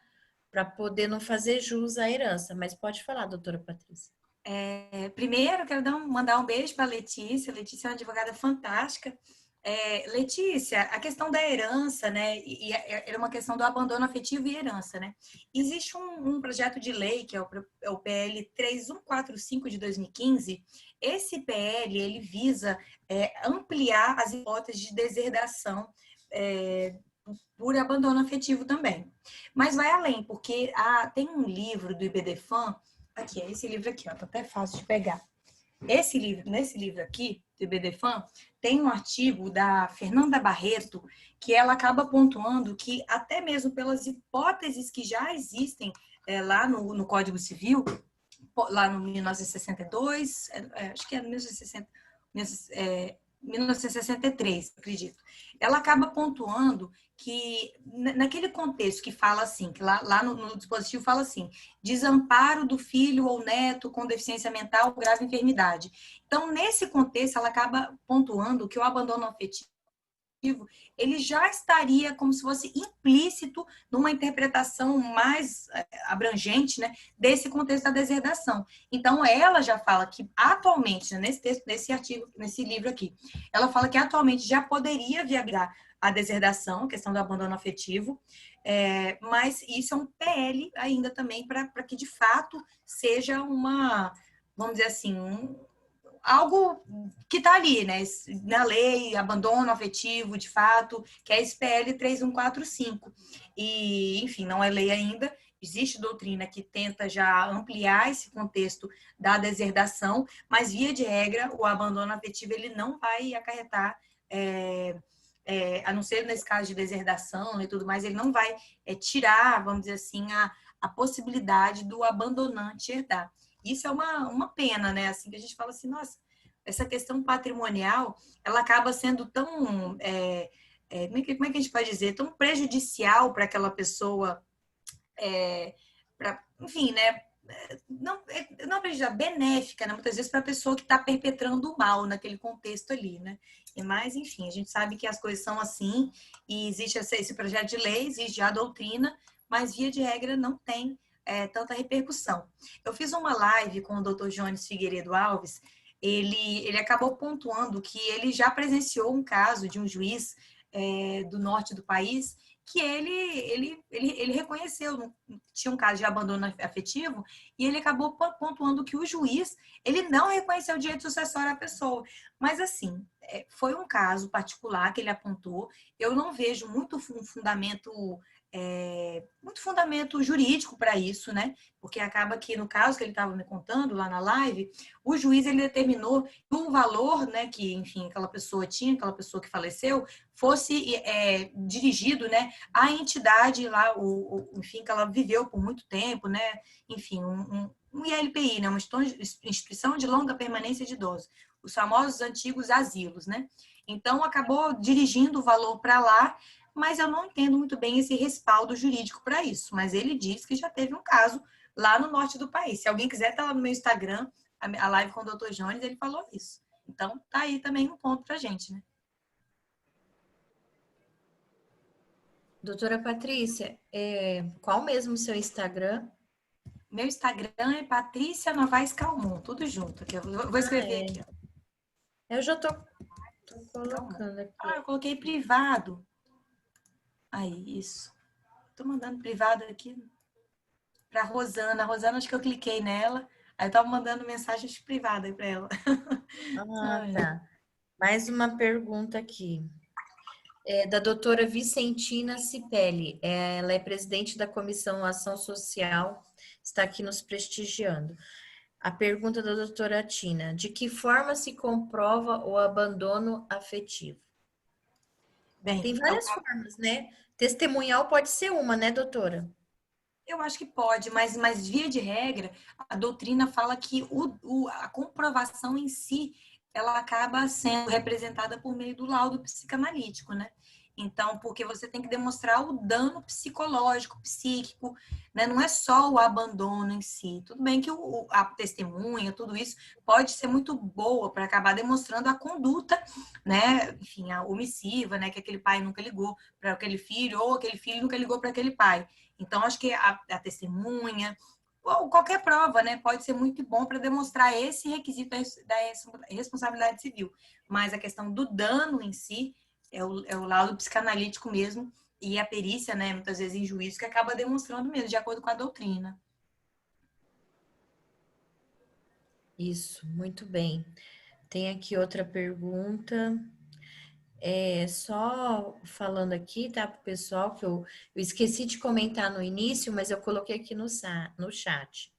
para poder não fazer jus à herança. Mas pode falar, doutora Patrícia.
Primeiro, quero mandar um beijo para a Letícia. Letícia é uma advogada fantástica. Letícia, a questão da herança, né? E é uma questão do abandono afetivo e herança, né? Existe um projeto de lei, que é o PL 3145 de 2015. Esse PL, ele visa ampliar as hipóteses de deserdação por abandono afetivo também. Mas vai além, porque tem um livro do IBDFAM, aqui, é esse livro aqui, ó, tá até fácil de pegar. Nesse livro aqui, do IBDFAM, tem um artigo da Fernanda Barreto, que ela acaba pontuando que até mesmo pelas hipóteses que já existem lá no Código Civil, lá no 1962, acho que é no 1963, acredito. Ela acaba pontuando que, naquele contexto que fala assim, que lá no dispositivo fala assim, desamparo do filho ou neto com deficiência mental ou grave enfermidade. Então, nesse contexto, ela acaba pontuando que o abandono afetivo ele já estaria como se fosse implícito numa interpretação mais abrangente, né, desse contexto da deserdação. Então, ela já fala que atualmente, né, nesse texto, nesse artigo, nesse livro aqui, ela fala que atualmente já poderia viabilizar a deserdação, a questão do abandono afetivo, mas isso é um PL ainda também para que, de fato, seja uma, vamos dizer assim, algo que está ali, né, na lei, abandono afetivo, de fato, que é esse PL 3145. E, enfim, não é lei ainda, existe doutrina que tenta já ampliar esse contexto da deserdação, mas, via de regra, o abandono afetivo ele não vai acarretar, a não ser nesse caso de deserdação e tudo mais, ele não vai tirar, vamos dizer assim, a possibilidade do abandonante herdar. Isso é uma pena, né? Assim que a gente fala assim, nossa, essa questão patrimonial, ela acaba sendo tão, como é que a gente pode dizer, tão prejudicial para aquela pessoa, enfim, né? Não prejudicial, benéfica, né? Muitas vezes para a pessoa que está perpetrando o mal naquele contexto ali, né? Mas, enfim, a gente sabe que as coisas são assim e existe esse projeto de lei, existe a doutrina, mas, via de regra, não tem tanta repercussão. Eu fiz uma live com o Dr. Jones Figueiredo Alves, ele acabou pontuando que ele já presenciou um caso de um juiz do norte do país que ele reconheceu, tinha um caso de abandono afetivo, e ele acabou pontuando que o juiz, ele não reconheceu o direito sucessório à pessoa. Mas, assim, foi um caso particular que ele apontou, eu não vejo muito fundamento jurídico para isso, né? Porque acaba que, no caso que ele estava me contando lá na live, o juiz ele determinou que o valor, né, que, enfim, aquela pessoa tinha, aquela pessoa que faleceu, fosse dirigido, né, à entidade lá, enfim, que ela viveu por muito tempo, né? Enfim, um ILPI, né? Uma instituição de longa permanência de idosos, os famosos antigos asilos, né? Então, acabou dirigindo o valor para lá, mas eu não entendo muito bem esse respaldo jurídico para isso. Mas ele diz que já teve um caso lá no norte do país. Se alguém quiser, tá lá no meu Instagram, a live com o Dr. Jones, ele falou isso. Então, tá aí também um ponto para a gente, né?
Doutora Patrícia, qual mesmo o seu Instagram?
Meu Instagram é Patrícia Novaes Calmon, tudo junto. Eu vou escrever aqui.
Eu já tô colocando aqui.
Eu coloquei privado. Aí, isso. Tô mandando privado aqui para Rosana. A Rosana, acho que eu cliquei nela. Aí eu tava mandando mensagens privadas para ela.
Tá. Mais uma pergunta aqui. Da doutora Vicentina Cipelli. Ela é presidente da Comissão Ação Social, está aqui nos prestigiando. A pergunta da doutora Tina: de que forma se comprova o abandono afetivo?
Bem,
Tem
então,
várias formas, né? Testemunhal pode ser uma, né, doutora?
eu acho que pode, mas via de regra, a doutrina fala que a comprovação em si, ela acaba sendo representada por meio do laudo psicanalítico, né? Então, porque você tem que demonstrar o dano psicológico, psíquico, né? Não é só o abandono em si. Tudo bem que a testemunha, tudo isso, pode ser muito boa para acabar demonstrando a conduta, né? Enfim, a omissiva, né? Que aquele pai nunca ligou para aquele filho, ou aquele filho nunca ligou para aquele pai. Então, acho que a testemunha, ou qualquer prova, né, pode ser muito bom para demonstrar esse requisito da responsabilidade civil. Mas a questão do dano em si é o laudo psicanalítico mesmo, e a perícia, né, muitas vezes em juízo, que acaba demonstrando mesmo, de acordo com a doutrina.
Isso, muito bem. Tem aqui outra pergunta. Só falando aqui, tá, pro pessoal, que eu esqueci de comentar no início, mas eu coloquei aqui no chat.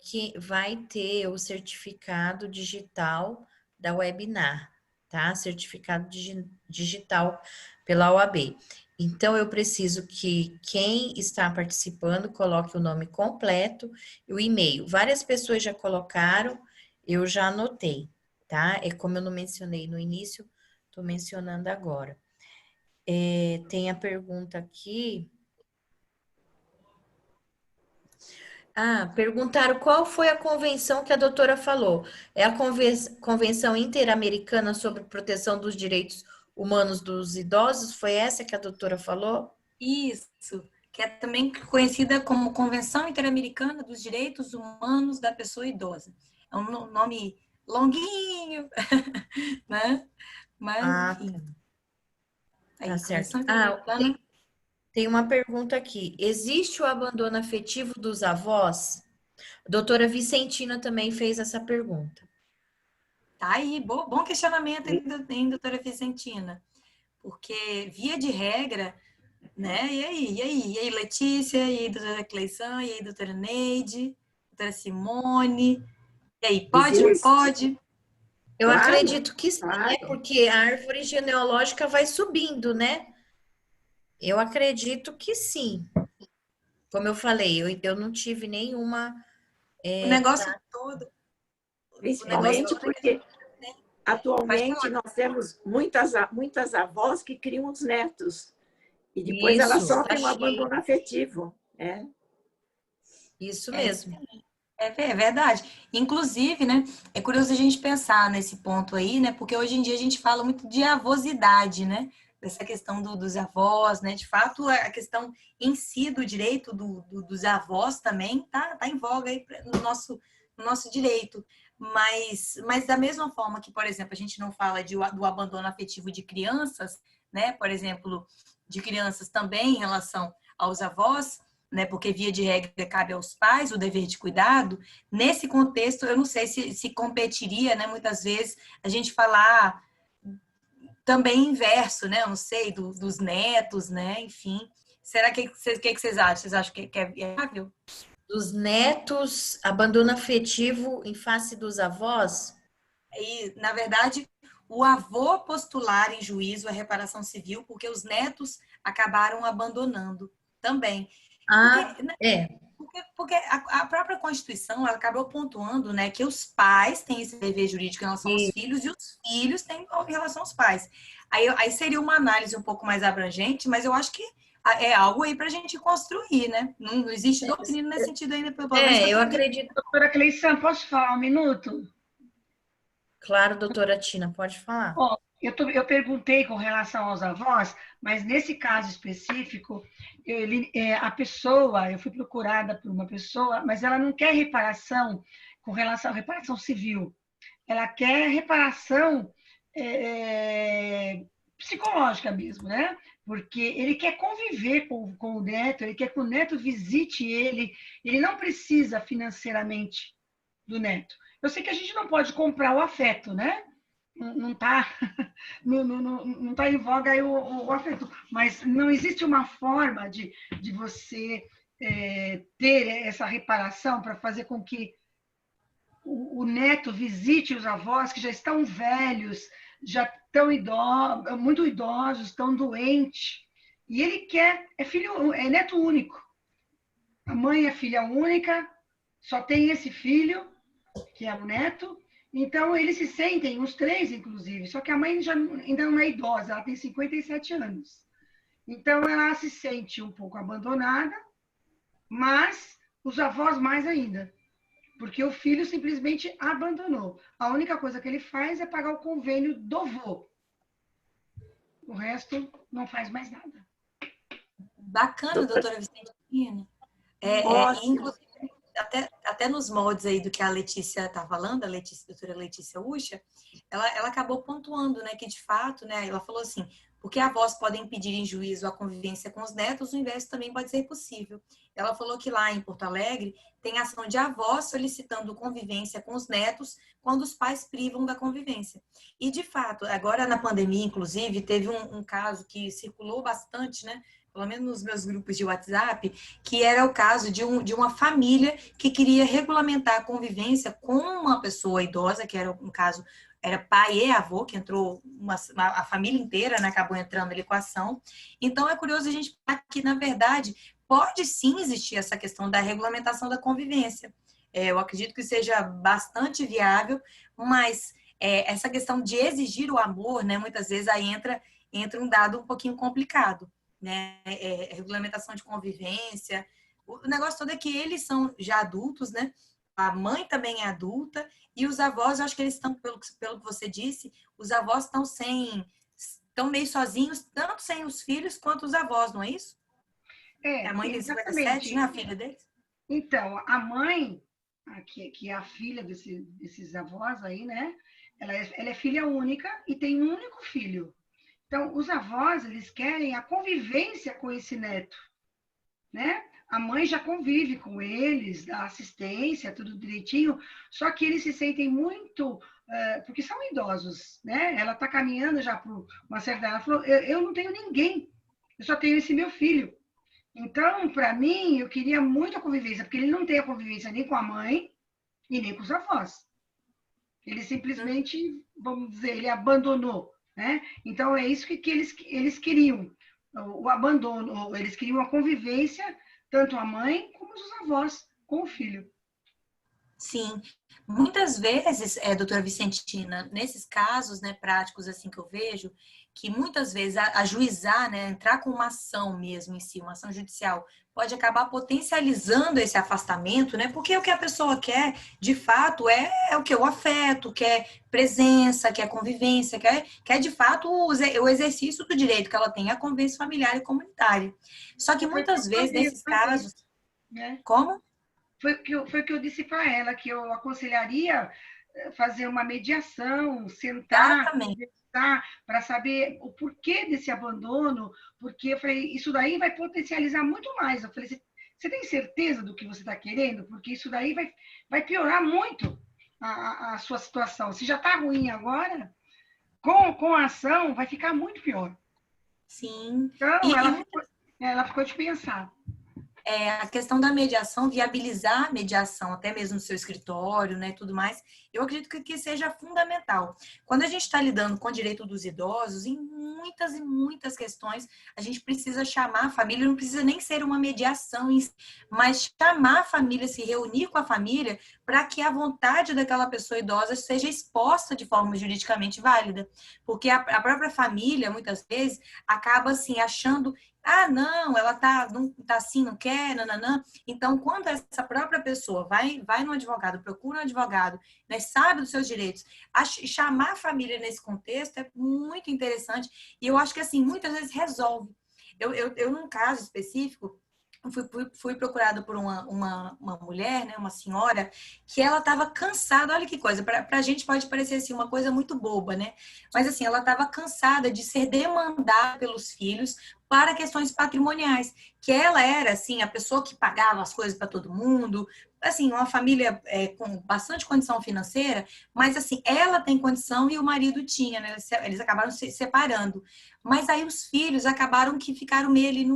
Que vai ter o certificado digital da webinar, tá? Certificado digital pela OAB. Então, eu preciso que quem está participando coloque o nome completo e o e-mail. Várias pessoas já colocaram, eu já anotei, tá? É como eu não mencionei no início, estou mencionando agora. Tem a pergunta aqui. Perguntaram qual foi a convenção que a doutora falou. É a Convenção Interamericana sobre Proteção dos Direitos Humanos dos Idosos? Foi essa que a doutora falou?
Isso, que é também conhecida como Convenção Interamericana dos Direitos Humanos da Pessoa Idosa. É um nome longuinho, né? Mas, enfim,
Tá
aí,
certo.
Convenção Interamericana.
Tem uma pergunta aqui. Existe o abandono afetivo dos avós? A doutora Vicentina também fez essa pergunta.
Tá aí, bom questionamento, hein, doutora Vicentina? Porque, via de regra, né? E aí, Letícia, e aí, doutora Cleição, e aí, doutora Neide, doutora Simone, e aí, pode, não
Existe,
pode?
Eu
claro,
acredito que sim, né?
claro.
Porque a árvore genealógica vai subindo, né? Eu acredito que sim. Como eu falei, eu não tive nenhuma.
O negócio todo, o negócio
Principalmente
todo é que a gente
porque
pode
atualmente
falar.
nós temos muitas avós que criam os netos e depois elas
Isso, tá
sofrem um
cheio.
abandono afetivo. É.
Isso
É,
mesmo.
é verdade. Inclusive, né, é curioso a gente pensar nesse ponto aí, né, porque hoje em dia a gente fala muito de avosidade, né, dessa questão dos avós, né, de fato a questão em si do direito dos avós também tá em voga aí no nosso direito. Mas da mesma forma que, por exemplo, a gente não fala do abandono afetivo de crianças, né, por exemplo, de crianças também em relação aos avós, né, porque via de regra cabe aos pais o dever de cuidado, nesse contexto eu não sei se competiria, né, muitas vezes a gente falar também inverso, né, eu não sei, dos netos, né, enfim. Será que vocês acham? Vocês acham que é viável?
Dos netos, abandono afetivo em face dos avós?
E, na verdade, o avô postular em juízo a reparação civil porque os netos acabaram abandonando também. Porque,
Ah,
né,
é.
porque a própria Constituição ela acabou pontuando, né, que os pais têm esse dever jurídico em relação aos
E
filhos e os filhos têm em relação aos pais. Aí seria uma análise um pouco mais abrangente, mas eu acho que é algo aí para a gente construir, né? Não existe doutrina nesse sentido ainda, pelo menos que eu
eu
tenho visto.
acredito.
Doutora Cleição, posso falar um minuto?
Claro, doutora Tina, pode falar.
Bom, eu perguntei com relação aos avós, mas nesse caso específico, a pessoa, eu fui procurada por uma pessoa, mas ela não quer reparação com relação à reparação civil. Ela quer reparação psicológica mesmo, né? Porque ele quer conviver com o neto, ele quer que o neto visite ele não precisa financeiramente do neto. Eu sei que a gente não pode comprar o afeto, né? Não está não tá em voga aí o afeto, mas não existe uma forma de você ter essa reparação para fazer com que o neto visite os avós que já estão velhos, já muito idosos, estão doentes. E ele quer, é neto único. A mãe é filha única, só tem esse filho, que é o neto. Então, eles se sentem, os três, inclusive. Só que a mãe ainda não é idosa, ela tem 57 anos. Então, ela se sente um pouco abandonada, mas os avós mais ainda. Porque o filho simplesmente abandonou. A única coisa que ele faz é pagar o convênio do vô. O resto não faz mais nada.
Bacana, doutora Vicentina. Inclusive, até nos moldes aí do que a Letícia está falando, a doutora Letícia Ucha, ela acabou pontuando, né, que de fato, né, ela falou assim, porque avós podem pedir em juízo a convivência com os netos, o inverso também pode ser possível. Ela falou que lá em Porto Alegre tem ação de avós solicitando convivência com os netos quando os pais privam da convivência. E, de fato, agora na pandemia, inclusive, teve um caso que circulou bastante, né, pelo menos nos meus grupos de WhatsApp, que era o caso de uma família que queria regulamentar a convivência com uma pessoa idosa, que era, no caso, era pai e avô, que entrou, a família inteira, né, acabou entrando na equação. Então, é curioso a gente falar que, na verdade, pode sim existir essa questão da regulamentação da convivência. Eu acredito que seja bastante viável, mas essa questão de exigir o amor, né, muitas vezes aí entra um dado um pouquinho complicado, né? Regulamentação de convivência. O negócio todo é que eles são já adultos, né? A mãe também é adulta e os avós, eu acho que eles estão, pelo que você disse, os avós estão meio sozinhos, tanto sem os filhos quanto os avós, não é isso? A mãe tem 57, não é a filha deles?
Então, a mãe, que é a filha desses avós aí, né? Ela é filha única e tem um único filho. Então, os avós, eles querem a convivência com esse neto, né? A mãe já convive com eles, dá assistência, tudo direitinho, só que eles se sentem muito, porque são idosos, né? Ela está caminhando já por uma certa idade. Ela falou, eu não tenho ninguém, eu só tenho esse meu filho. Então, para mim, eu queria muito a convivência, porque ele não tem a convivência nem com a mãe e nem com os avós. Ele simplesmente, vamos dizer, ele abandonou, né? Então, é isso que eles queriam, o abandono, eles queriam a convivência, tanto a mãe como os avós, com o filho.
Sim. Muitas vezes, doutora Vicentina, nesses casos, né, práticos assim que eu vejo, que muitas vezes ajuizar, né, entrar com uma ação mesmo em si, uma ação judicial, pode acabar potencializando esse afastamento, né? Porque o que a pessoa quer, de fato, é o que? O afeto, quer presença, quer convivência, quer de fato o exercício do direito que ela tem à convivência familiar e comunitária. Só que muitas vezes, nesses casos...
Né?
Como?
Foi o que eu disse para ela, que eu aconselharia fazer uma mediação, sentar, conversar, para saber o porquê desse abandono, porque eu falei, isso daí vai potencializar muito mais. Eu falei, você tem certeza do que você está querendo? Porque isso daí vai piorar muito a sua situação. Se já está ruim agora, com a ação vai ficar muito pior.
Sim.
Então, ela ficou de pensar.
A questão da mediação, viabilizar a mediação, até mesmo no seu escritório, né, tudo mais, eu acredito que seja fundamental. Quando a gente está lidando com o direito dos idosos, em muitas e muitas questões, a gente precisa chamar a família, não precisa nem ser uma mediação, mas chamar a família, se reunir com a família, para que a vontade daquela pessoa idosa seja exposta de forma juridicamente válida. Porque a própria família, muitas vezes, acaba assim, achando... não, ela não tá assim, não quer, nananã. Então, quando essa própria pessoa vai no advogado, procura um advogado, né, sabe dos seus direitos, chamar a família nesse contexto é muito interessante e eu acho que, assim, muitas vezes resolve. Eu num caso específico, fui procurada por uma mulher, né, uma senhora, que ela estava cansada, olha que coisa, para a gente pode parecer assim, uma coisa muito boba, né? Mas assim, ela estava cansada de ser demandada pelos filhos para questões patrimoniais, que ela era assim, a pessoa que pagava as coisas para todo mundo, assim, uma família com bastante condição financeira, mas assim, ela tem condição e o marido tinha, né? Eles acabaram se separando. Mas aí os filhos acabaram que ficaram meio ali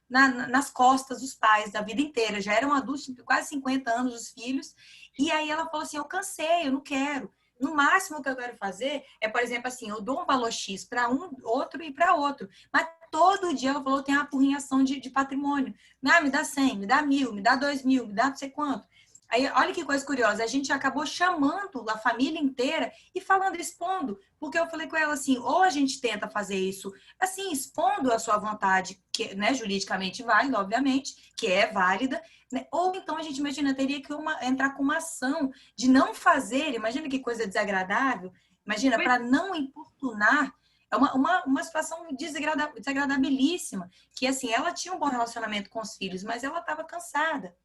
nas costas dos pais da vida inteira. Já eram adultos, quase 50 anos os filhos. E aí ela falou assim, eu cansei, eu não quero. No máximo que eu quero fazer é, por exemplo, assim, eu dou um valor X para um, outro e para outro. Mas todo dia eu vou ter uma apurrinhação de patrimônio. Ah, me dá 100, me dá 1.000, me dá 2.000, me dá não sei quanto. Aí, olha que coisa curiosa, a gente acabou chamando a família inteira e falando, expondo, porque eu falei com ela assim, ou a gente tenta fazer isso, assim, expondo a sua vontade, que, né, juridicamente válida, obviamente, que é válida, né? Ou então a gente, imagina, teria que entrar com uma ação de não fazer, imagina que coisa desagradável, imagina, para não importunar, é uma situação desagradabilíssima, que assim, ela tinha um bom relacionamento com os filhos, mas ela estava cansada.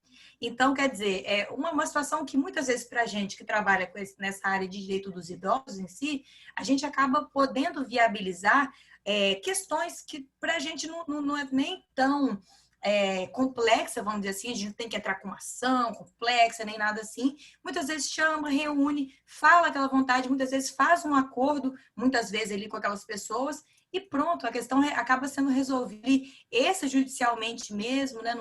Então, quer dizer, é uma situação que muitas vezes para a gente que trabalha nessa área de direito dos idosos em si, a gente acaba podendo viabilizar questões que para a gente não é nem tão complexa, vamos dizer assim, a gente tem que entrar com uma ação complexa, nem nada assim. Muitas vezes chama, reúne, fala aquela vontade, muitas vezes faz um acordo, muitas vezes ali com aquelas pessoas, e pronto, a questão acaba sendo resolvida extrajudicialmente mesmo, né,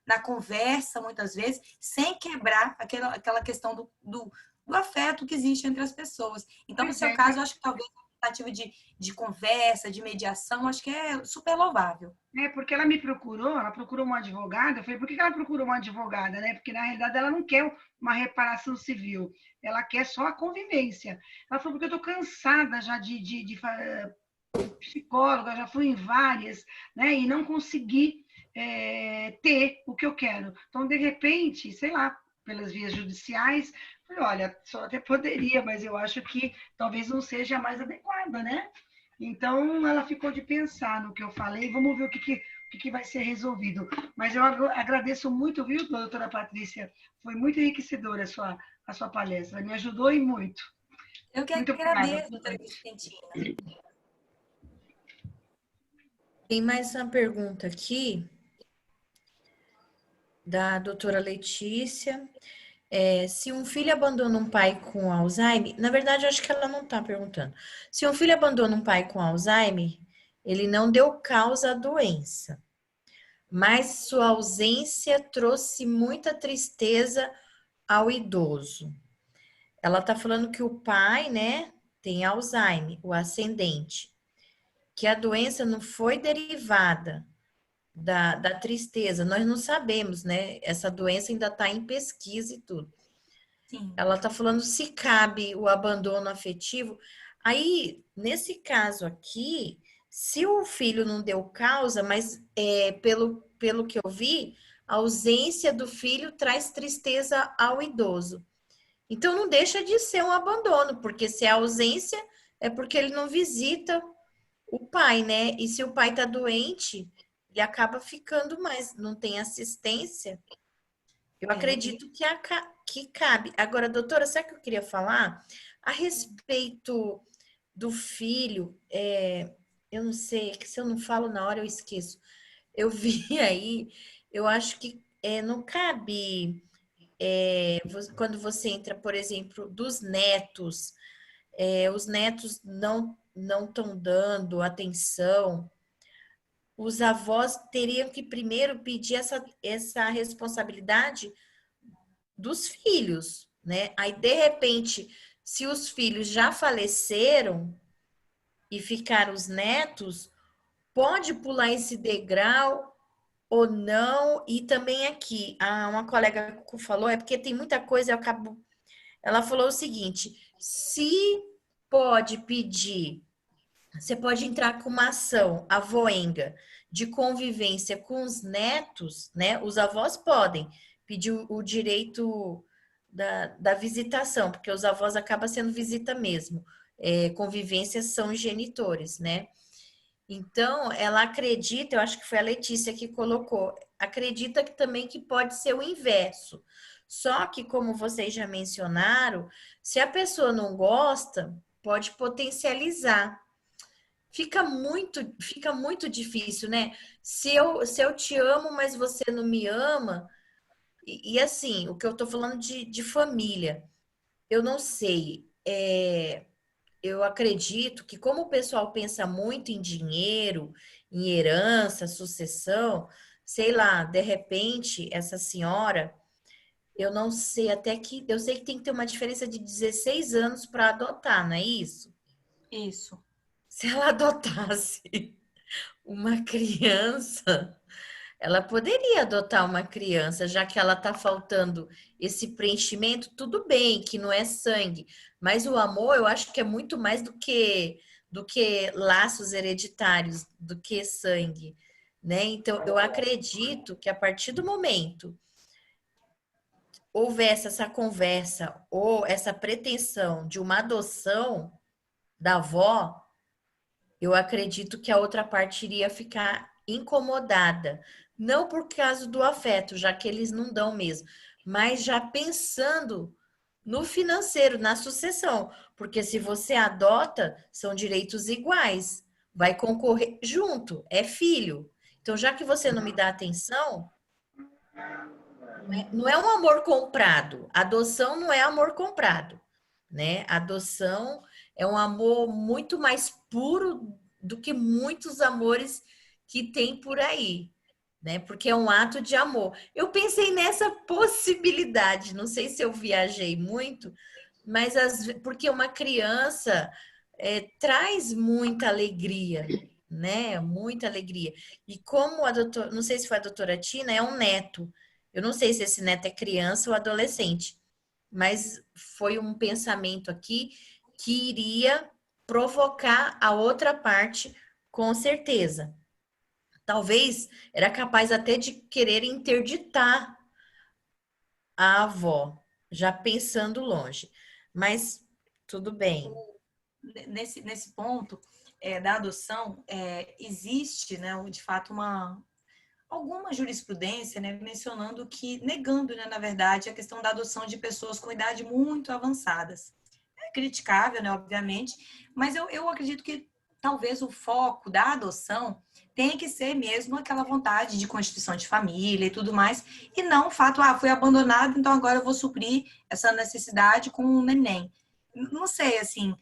na conversa, muitas vezes, sem quebrar aquela questão do afeto que existe entre as pessoas. Então, no seu caso, eu acho que talvez a tentativa de conversa, de mediação, acho que é super louvável.
Porque ela procurou uma advogada. Eu falei, por que ela procurou uma advogada, né? Porque, na realidade, ela não quer uma reparação civil, ela quer só a convivência. Ela falou, porque eu estou cansada já de psicóloga, já fui em várias, né? E não consegui ter o que eu quero. Então, de repente, sei lá, pelas vias judiciais, falei, olha, só até poderia, mas eu acho que talvez não seja a mais adequada, né? Então, ela ficou de pensar no que eu falei, vamos ver o que vai ser resolvido. Mas eu agradeço muito, viu, doutora Patrícia? Foi muito enriquecedora a sua palestra, me ajudou e muito.
Eu que agradeço, doutora Vicentina.
Tem mais uma pergunta aqui da doutora Letícia. Se um filho abandona um pai com Alzheimer, na verdade, eu acho que ela não está perguntando. Se um filho abandona um pai com Alzheimer, ele não deu causa à doença, mas sua ausência trouxe muita tristeza ao idoso. Ela está falando que o pai, né, tem Alzheimer, o ascendente, que a doença não foi derivada da tristeza. Nós não sabemos, né? Essa doença ainda está em pesquisa e tudo.
Sim.
Ela está falando se cabe o abandono afetivo. Aí, nesse caso aqui, se o filho não deu causa, mas pelo que eu vi, a ausência do filho traz tristeza ao idoso. Então, não deixa de ser um abandono, porque se é ausência, é porque ele não visita o pai, né? E se o pai está doente, ele acaba ficando mais, não tem assistência. Eu acredito que cabe. Agora, doutora, sabe o que eu queria falar? A respeito do filho, eu não sei, que se eu não falo na hora eu esqueço. Eu vi aí, eu acho que não cabe, quando você entra, por exemplo, dos netos, os netos não estão dando atenção, os avós teriam que primeiro pedir essa responsabilidade dos filhos, né? Aí, de repente, se os filhos já faleceram e ficaram os netos, pode pular esse degrau ou não? E também aqui, uma colega falou, porque tem muita coisa, eu acabo... Ela falou o seguinte, se pode pedir, você pode entrar com uma ação avoenga de convivência com os netos, né? Os avós podem pedir o direito da visitação, porque os avós acabam sendo visita mesmo. Convivências são os genitores, né? Então, ela acredita, eu acho que foi a Letícia que colocou, acredita que também que pode ser o inverso. Só que, como vocês já mencionaram, se a pessoa não gosta, pode potencializar. Fica muito difícil, né? Se eu te amo, mas você não me ama, e assim, o que eu tô falando de família, eu não sei. Eu acredito que, como o pessoal pensa muito em dinheiro, em herança, sucessão, sei lá, de repente, essa senhora Eu não sei, até que eu sei que tem que ter uma diferença de 16 anos para adotar, não é isso?
Isso.
Se ela adotasse uma criança, ela poderia adotar uma criança, já que ela está faltando esse preenchimento, tudo bem, que não é sangue, mas o amor eu acho que é muito mais do que laços hereditários, do que sangue, né? Então eu acredito que a partir do momento houvesse essa conversa ou essa pretensão de uma adoção da avó, eu acredito que a outra parte iria ficar incomodada. Não por causa do afeto, já que eles não dão mesmo, mas já pensando no financeiro, na sucessão. Porque se você adota, são direitos iguais. Vai concorrer junto, é filho. Então, já que você não me dá atenção, não é um amor comprado. Adoção não é amor comprado, né? Adoção é um amor muito mais puro do que muitos amores que tem por aí, né? Porque é um ato de amor. Eu pensei nessa possibilidade, não sei se eu viajei muito, mas porque uma criança traz muita alegria, né? Muita alegria. E como a doutora, não sei se foi a doutora Tina, é um neto. Eu não sei se esse neto é criança ou adolescente, mas foi um pensamento aqui que iria provocar a outra parte, com certeza. Talvez era capaz até de querer interditar a avó, já pensando longe. Mas tudo bem.
Nesse ponto da adoção, existe, né, de fato, alguma jurisprudência, né, mencionando que, negando, né, na verdade, a questão da adoção de pessoas com idade muito avançadas. É criticável, né, obviamente, mas eu acredito que talvez o foco da adoção tenha que ser mesmo aquela vontade de constituição de família e tudo mais, e não o fato, fui abandonado, então agora eu vou suprir essa necessidade com um neném. Não sei, assim,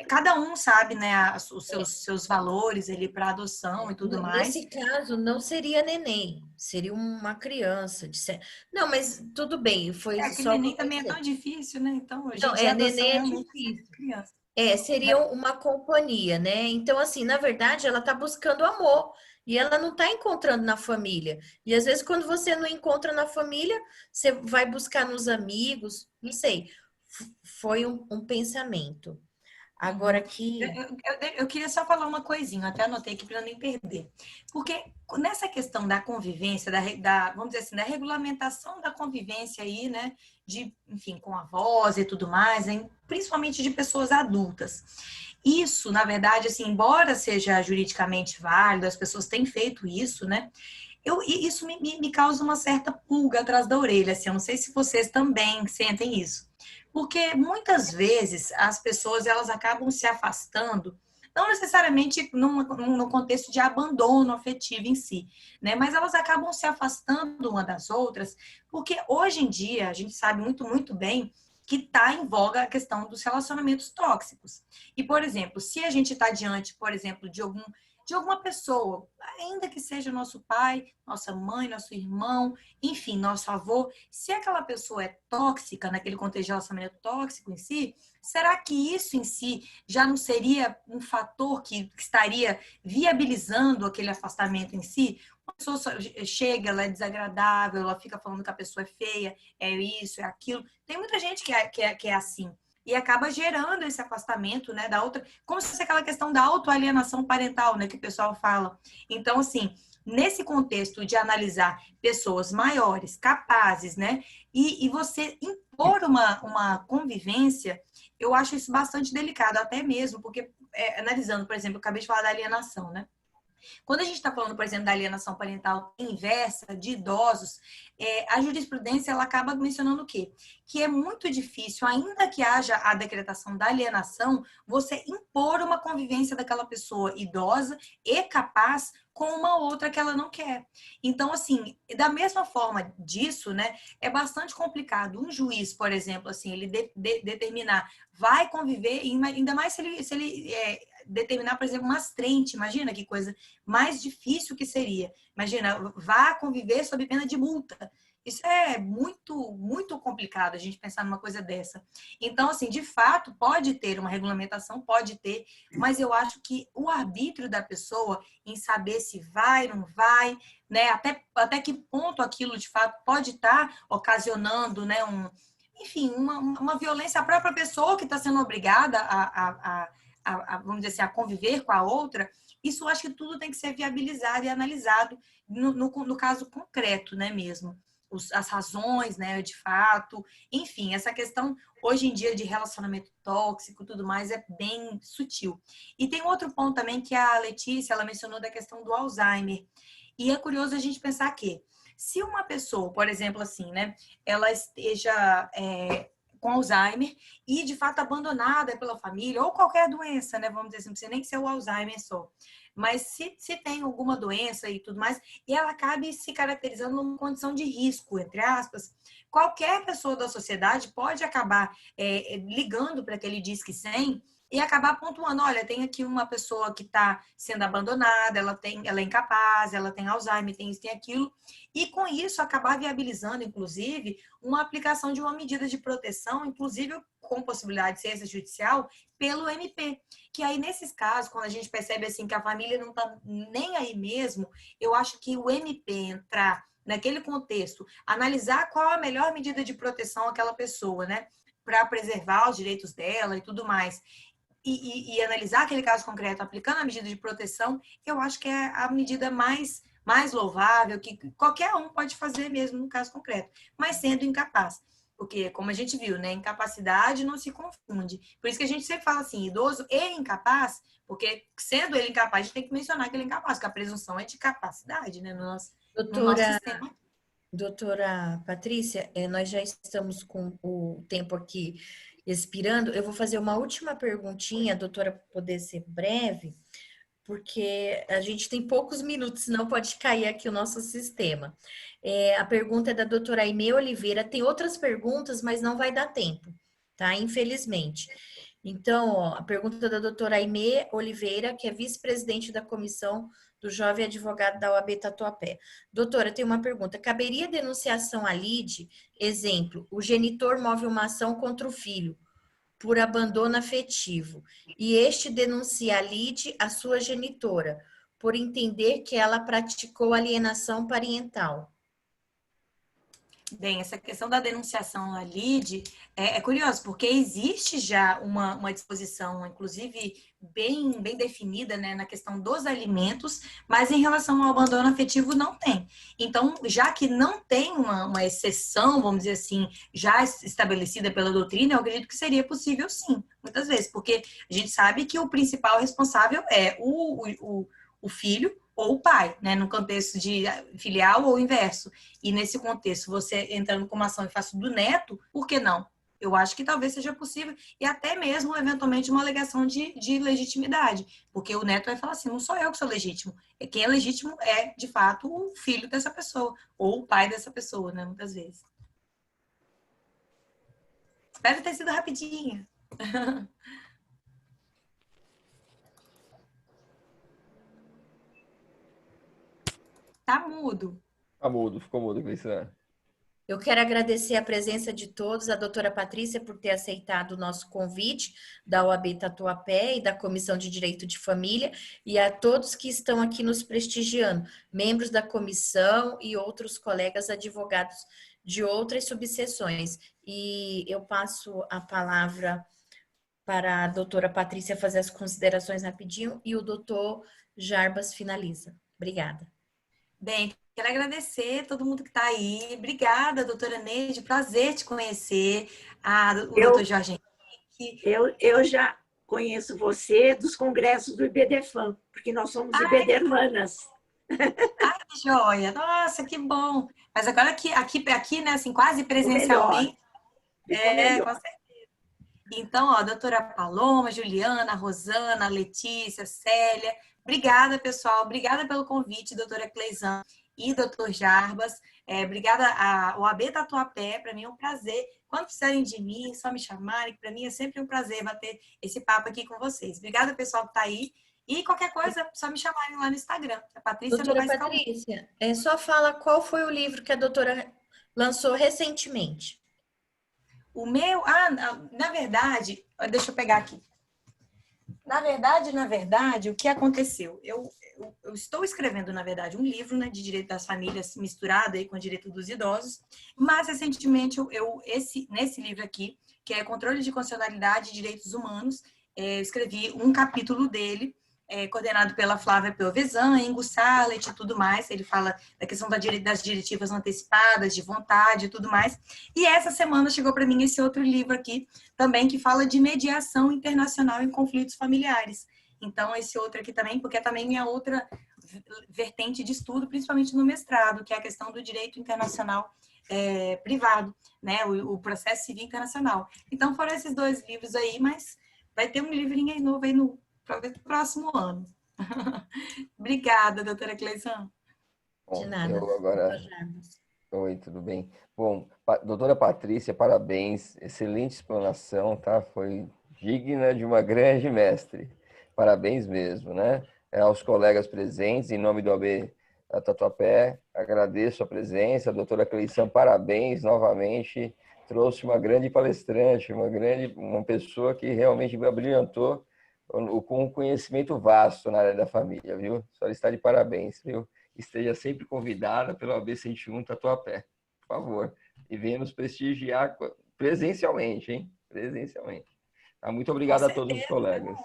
cada um sabe, né, os seus valores ali para adoção e tudo mais.
Nesse caso, não seria neném, seria uma criança. Não, mas tudo bem, foi
Que
só o que
neném
eu
também é
pensei.
tão difícil, né? Então, hoje em
Não,
dia, a adoção
neném é
realmente
difícil.
é criança.
Seria uma companhia, né? Então, assim, na verdade, ela tá buscando amor e ela não tá encontrando na família. E às vezes, quando você não encontra na família, você vai buscar nos amigos, não sei. Foi um pensamento. Agora
Uhum.
aqui.
Eu queria só falar uma coisinha, até anotei aqui para não perder. Porque nessa questão da convivência, vamos dizer assim, da regulamentação da convivência aí, né? Enfim, com avós e tudo mais, hein, principalmente de pessoas adultas. Isso, na verdade, assim, embora seja juridicamente válido, as pessoas têm feito isso, né? Isso me causa uma certa pulga atrás da orelha, assim, eu não sei se vocês também sentem isso. Porque muitas vezes as pessoas elas acabam se afastando, não necessariamente no contexto de abandono afetivo em si, né? Mas elas acabam se afastando uma das outras, porque hoje em dia a gente sabe muito, muito bem que está em voga a questão dos relacionamentos tóxicos. E, por exemplo, se a gente está diante, por exemplo, de alguma pessoa, ainda que seja nosso pai, nossa mãe, nosso irmão, enfim, nosso avô, se aquela pessoa é tóxica, naquele contexto de relacionamento tóxico em si, será que isso em si já não seria um fator que estaria viabilizando aquele afastamento em si? Uma pessoa chega, ela é desagradável, ela fica falando que a pessoa é feia, é isso, é aquilo. Tem muita gente que é assim. E acaba gerando esse afastamento, né, da outra, como se fosse aquela questão da autoalienação parental, né, que o pessoal fala. Então, assim, nesse contexto de analisar pessoas maiores, capazes, né, e você impor uma convivência, eu acho isso bastante delicado, até mesmo, porque, analisando, por exemplo, eu acabei de falar da alienação, né? Quando a gente está falando, por exemplo, da alienação parental inversa de idosos, a jurisprudência ela acaba mencionando o quê? Que é muito difícil, ainda que haja a decretação da alienação, você impor uma convivência daquela pessoa idosa e capaz com uma outra que ela não quer. Então, assim, da mesma forma disso, né, é bastante complicado um juiz, por exemplo, assim, ele determinar, vai conviver, ainda mais se ele determinar, por exemplo, uma astrente, imagina que coisa mais difícil que seria. Imagina, vá conviver sob pena de multa. Isso é muito, muito complicado a gente pensar numa coisa dessa. Então, assim, de fato, pode ter uma regulamentação, pode ter, mas eu acho que o arbítrio da pessoa em saber se vai, não vai, né? Até que ponto aquilo de fato pode estar ocasionando, né? Enfim, uma violência à própria pessoa que está sendo obrigada vamos dizer assim, a conviver com a outra. Isso eu acho que tudo tem que ser viabilizado e analisado no caso concreto, né, mesmo. As razões, né, de fato. Enfim, essa questão, hoje em dia, de relacionamento tóxico e tudo mais, é bem sutil. E tem outro ponto também que a Letícia, ela mencionou da questão do Alzheimer. E é curioso a gente pensar que, se uma pessoa, por exemplo, assim, né, ela esteja com Alzheimer e, de fato, abandonada pela família, ou qualquer doença, né? Vamos dizer assim, não precisa nem ser o Alzheimer só. Mas se tem alguma doença e tudo mais, e ela acabe se caracterizando numa condição de risco, entre aspas, qualquer pessoa da sociedade pode acabar ligando para aquele Disque 100 e acabar pontuando, olha, tem aqui uma pessoa que está sendo abandonada, ela é incapaz, ela tem Alzheimer, tem isso, tem aquilo, e com isso acabar viabilizando, inclusive, uma aplicação de uma medida de proteção, inclusive com possibilidade de ser extrajudicial, pelo MP. Que aí, nesses casos, quando a gente percebe assim que a família não está nem aí mesmo, eu acho que o MP entrar naquele contexto, analisar qual a melhor medida de proteção àquela pessoa, né? Para preservar os direitos dela e tudo mais. E analisar aquele caso concreto aplicando a medida de proteção, eu acho que é a medida mais louvável, que qualquer um pode fazer mesmo no caso concreto, mas sendo incapaz. Porque, como a gente viu, né, incapacidade não se confunde. Por isso que a gente sempre fala assim, idoso e incapaz, porque sendo ele incapaz, a gente tem que mencionar que ele é incapaz, porque a presunção é de capacidade, né, no nosso sistema.
Doutora Patrícia, nós já estamos com o tempo aqui expirando. Eu vou fazer uma última perguntinha, doutora, para poder ser breve, porque a gente tem poucos minutos, senão pode cair aqui o nosso sistema. A pergunta é da doutora Aimee Oliveira. Tem outras perguntas, mas não vai dar tempo, tá? Infelizmente. Então, ó, a pergunta da doutora Aimee Oliveira, que é vice-presidente da Comissão do Jovem Advogado da OAB Tatuapé. Doutora, tem uma pergunta. Caberia denunciação à lide? Exemplo, o genitor move uma ação contra o filho por abandono afetivo e este denuncia a lide à sua genitora por entender que ela praticou alienação parental.
Bem, essa questão da denunciação à lide é curioso, porque existe já uma disposição, inclusive, bem definida, né, na questão dos alimentos, mas em relação ao abandono afetivo não tem. Então, já que não tem uma exceção, vamos dizer assim, já estabelecida pela doutrina, eu acredito que seria possível sim, muitas vezes, porque a gente sabe que o principal responsável é o filho, ou o pai, né, no contexto de filial ou inverso. E nesse contexto, você entrando com uma ação em face do neto, por que não? Eu acho que talvez seja possível, e até mesmo, eventualmente, uma alegação de legitimidade, porque o neto vai falar assim, não sou eu que sou legítimo, quem é legítimo é, de fato, o filho dessa pessoa, ou o pai dessa pessoa, né, muitas vezes. Espero ter sido rapidinha. Tá mudo.
Tá mudo, ficou mudo, Cleição.
Eu quero agradecer a presença de todos, a doutora Patrícia por ter aceitado o nosso convite da OAB Tatuapé e da Comissão de Direito de Família e a todos que estão aqui nos prestigiando, membros da comissão e outros colegas advogados de outras subseções. E eu passo a palavra para a doutora Patrícia fazer as considerações rapidinho e o doutor Jarbas finaliza. Obrigada.
Bem, quero agradecer todo mundo que está aí. Obrigada, doutora Neide. Prazer te conhecer. O doutor Jorge Henrique.
Eu já conheço você dos congressos do IBDFAM, porque nós somos IBDermanas.
Ai, que joia. Nossa, que bom. Mas agora aqui, né, assim, quase presencialmente. Com certeza. Então, ó, doutora Paloma, Juliana, Rosana, Letícia, Célia. Obrigada, pessoal. Obrigada pelo convite, doutora Cleizan e doutor Jarbas. Obrigada ao OAB Tatuapé. Para mim é um prazer. Quando precisarem de mim, só me chamarem. Para mim é sempre um prazer bater esse papo aqui com vocês. Obrigada, pessoal, que está aí. E qualquer coisa, só me chamarem lá no Instagram. A Patrícia
doutora
não vai
Patrícia, só fala qual foi o livro que a doutora lançou recentemente.
O meu, na verdade, deixa eu pegar aqui. Na verdade, o que aconteceu? Eu estou escrevendo, na verdade, um livro, né, de direito das famílias misturado aí com o direito dos idosos, mas recentemente nesse livro aqui, que é Controle de Constitucionalidade e Direitos Humanos, eu escrevi um capítulo dele, coordenado pela Flávia Pelvezan, Ingo Sarlet e tudo mais. Ele fala da questão das diretivas antecipadas, de vontade e tudo mais. E essa semana chegou para mim esse outro livro aqui, também, que fala de mediação internacional em conflitos familiares. Então, esse outro aqui também, porque é também minha outra vertente de estudo, principalmente no mestrado, que é a questão do direito internacional privado, né? O processo civil internacional. Então, foram esses 2 livros aí, mas vai ter um livrinho aí novo aí no próximo ano. Obrigada, doutora Cleison.
De nada.
Eu agora... Oi, tudo bem? Bom, doutora Patrícia, parabéns, excelente explanação, tá? Foi digna de uma grande mestre. Parabéns mesmo, né? Aos colegas presentes, em nome do OAB da Tatuapé, agradeço a presença. A doutora Cleison, parabéns novamente. Trouxe uma grande palestrante, uma pessoa que realmente brilhantou com um conhecimento vasto na área da família, viu? A senhora está de parabéns, viu? Esteja sempre convidada pelo OAB 101 Tatuapé, por favor. E venha nos prestigiar presencialmente, hein? Presencialmente. Tá? Muito obrigado a todos os colegas.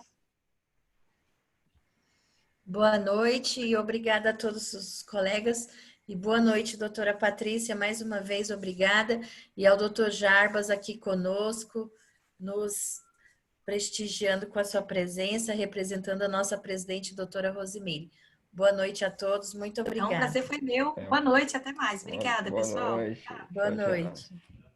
Boa noite e obrigada a todos os colegas. E boa noite, doutora Patrícia, mais uma vez obrigada. E ao doutor Jarbas aqui conosco, nos prestigiando com a sua presença, representando a nossa presidente, doutora Rosimeire. Boa noite a todos, muito obrigada.
Então, o prazer foi meu. Boa noite, até mais. Obrigada,
Boa
pessoal.
noite.
Boa
Tchau,
noite.
tchau.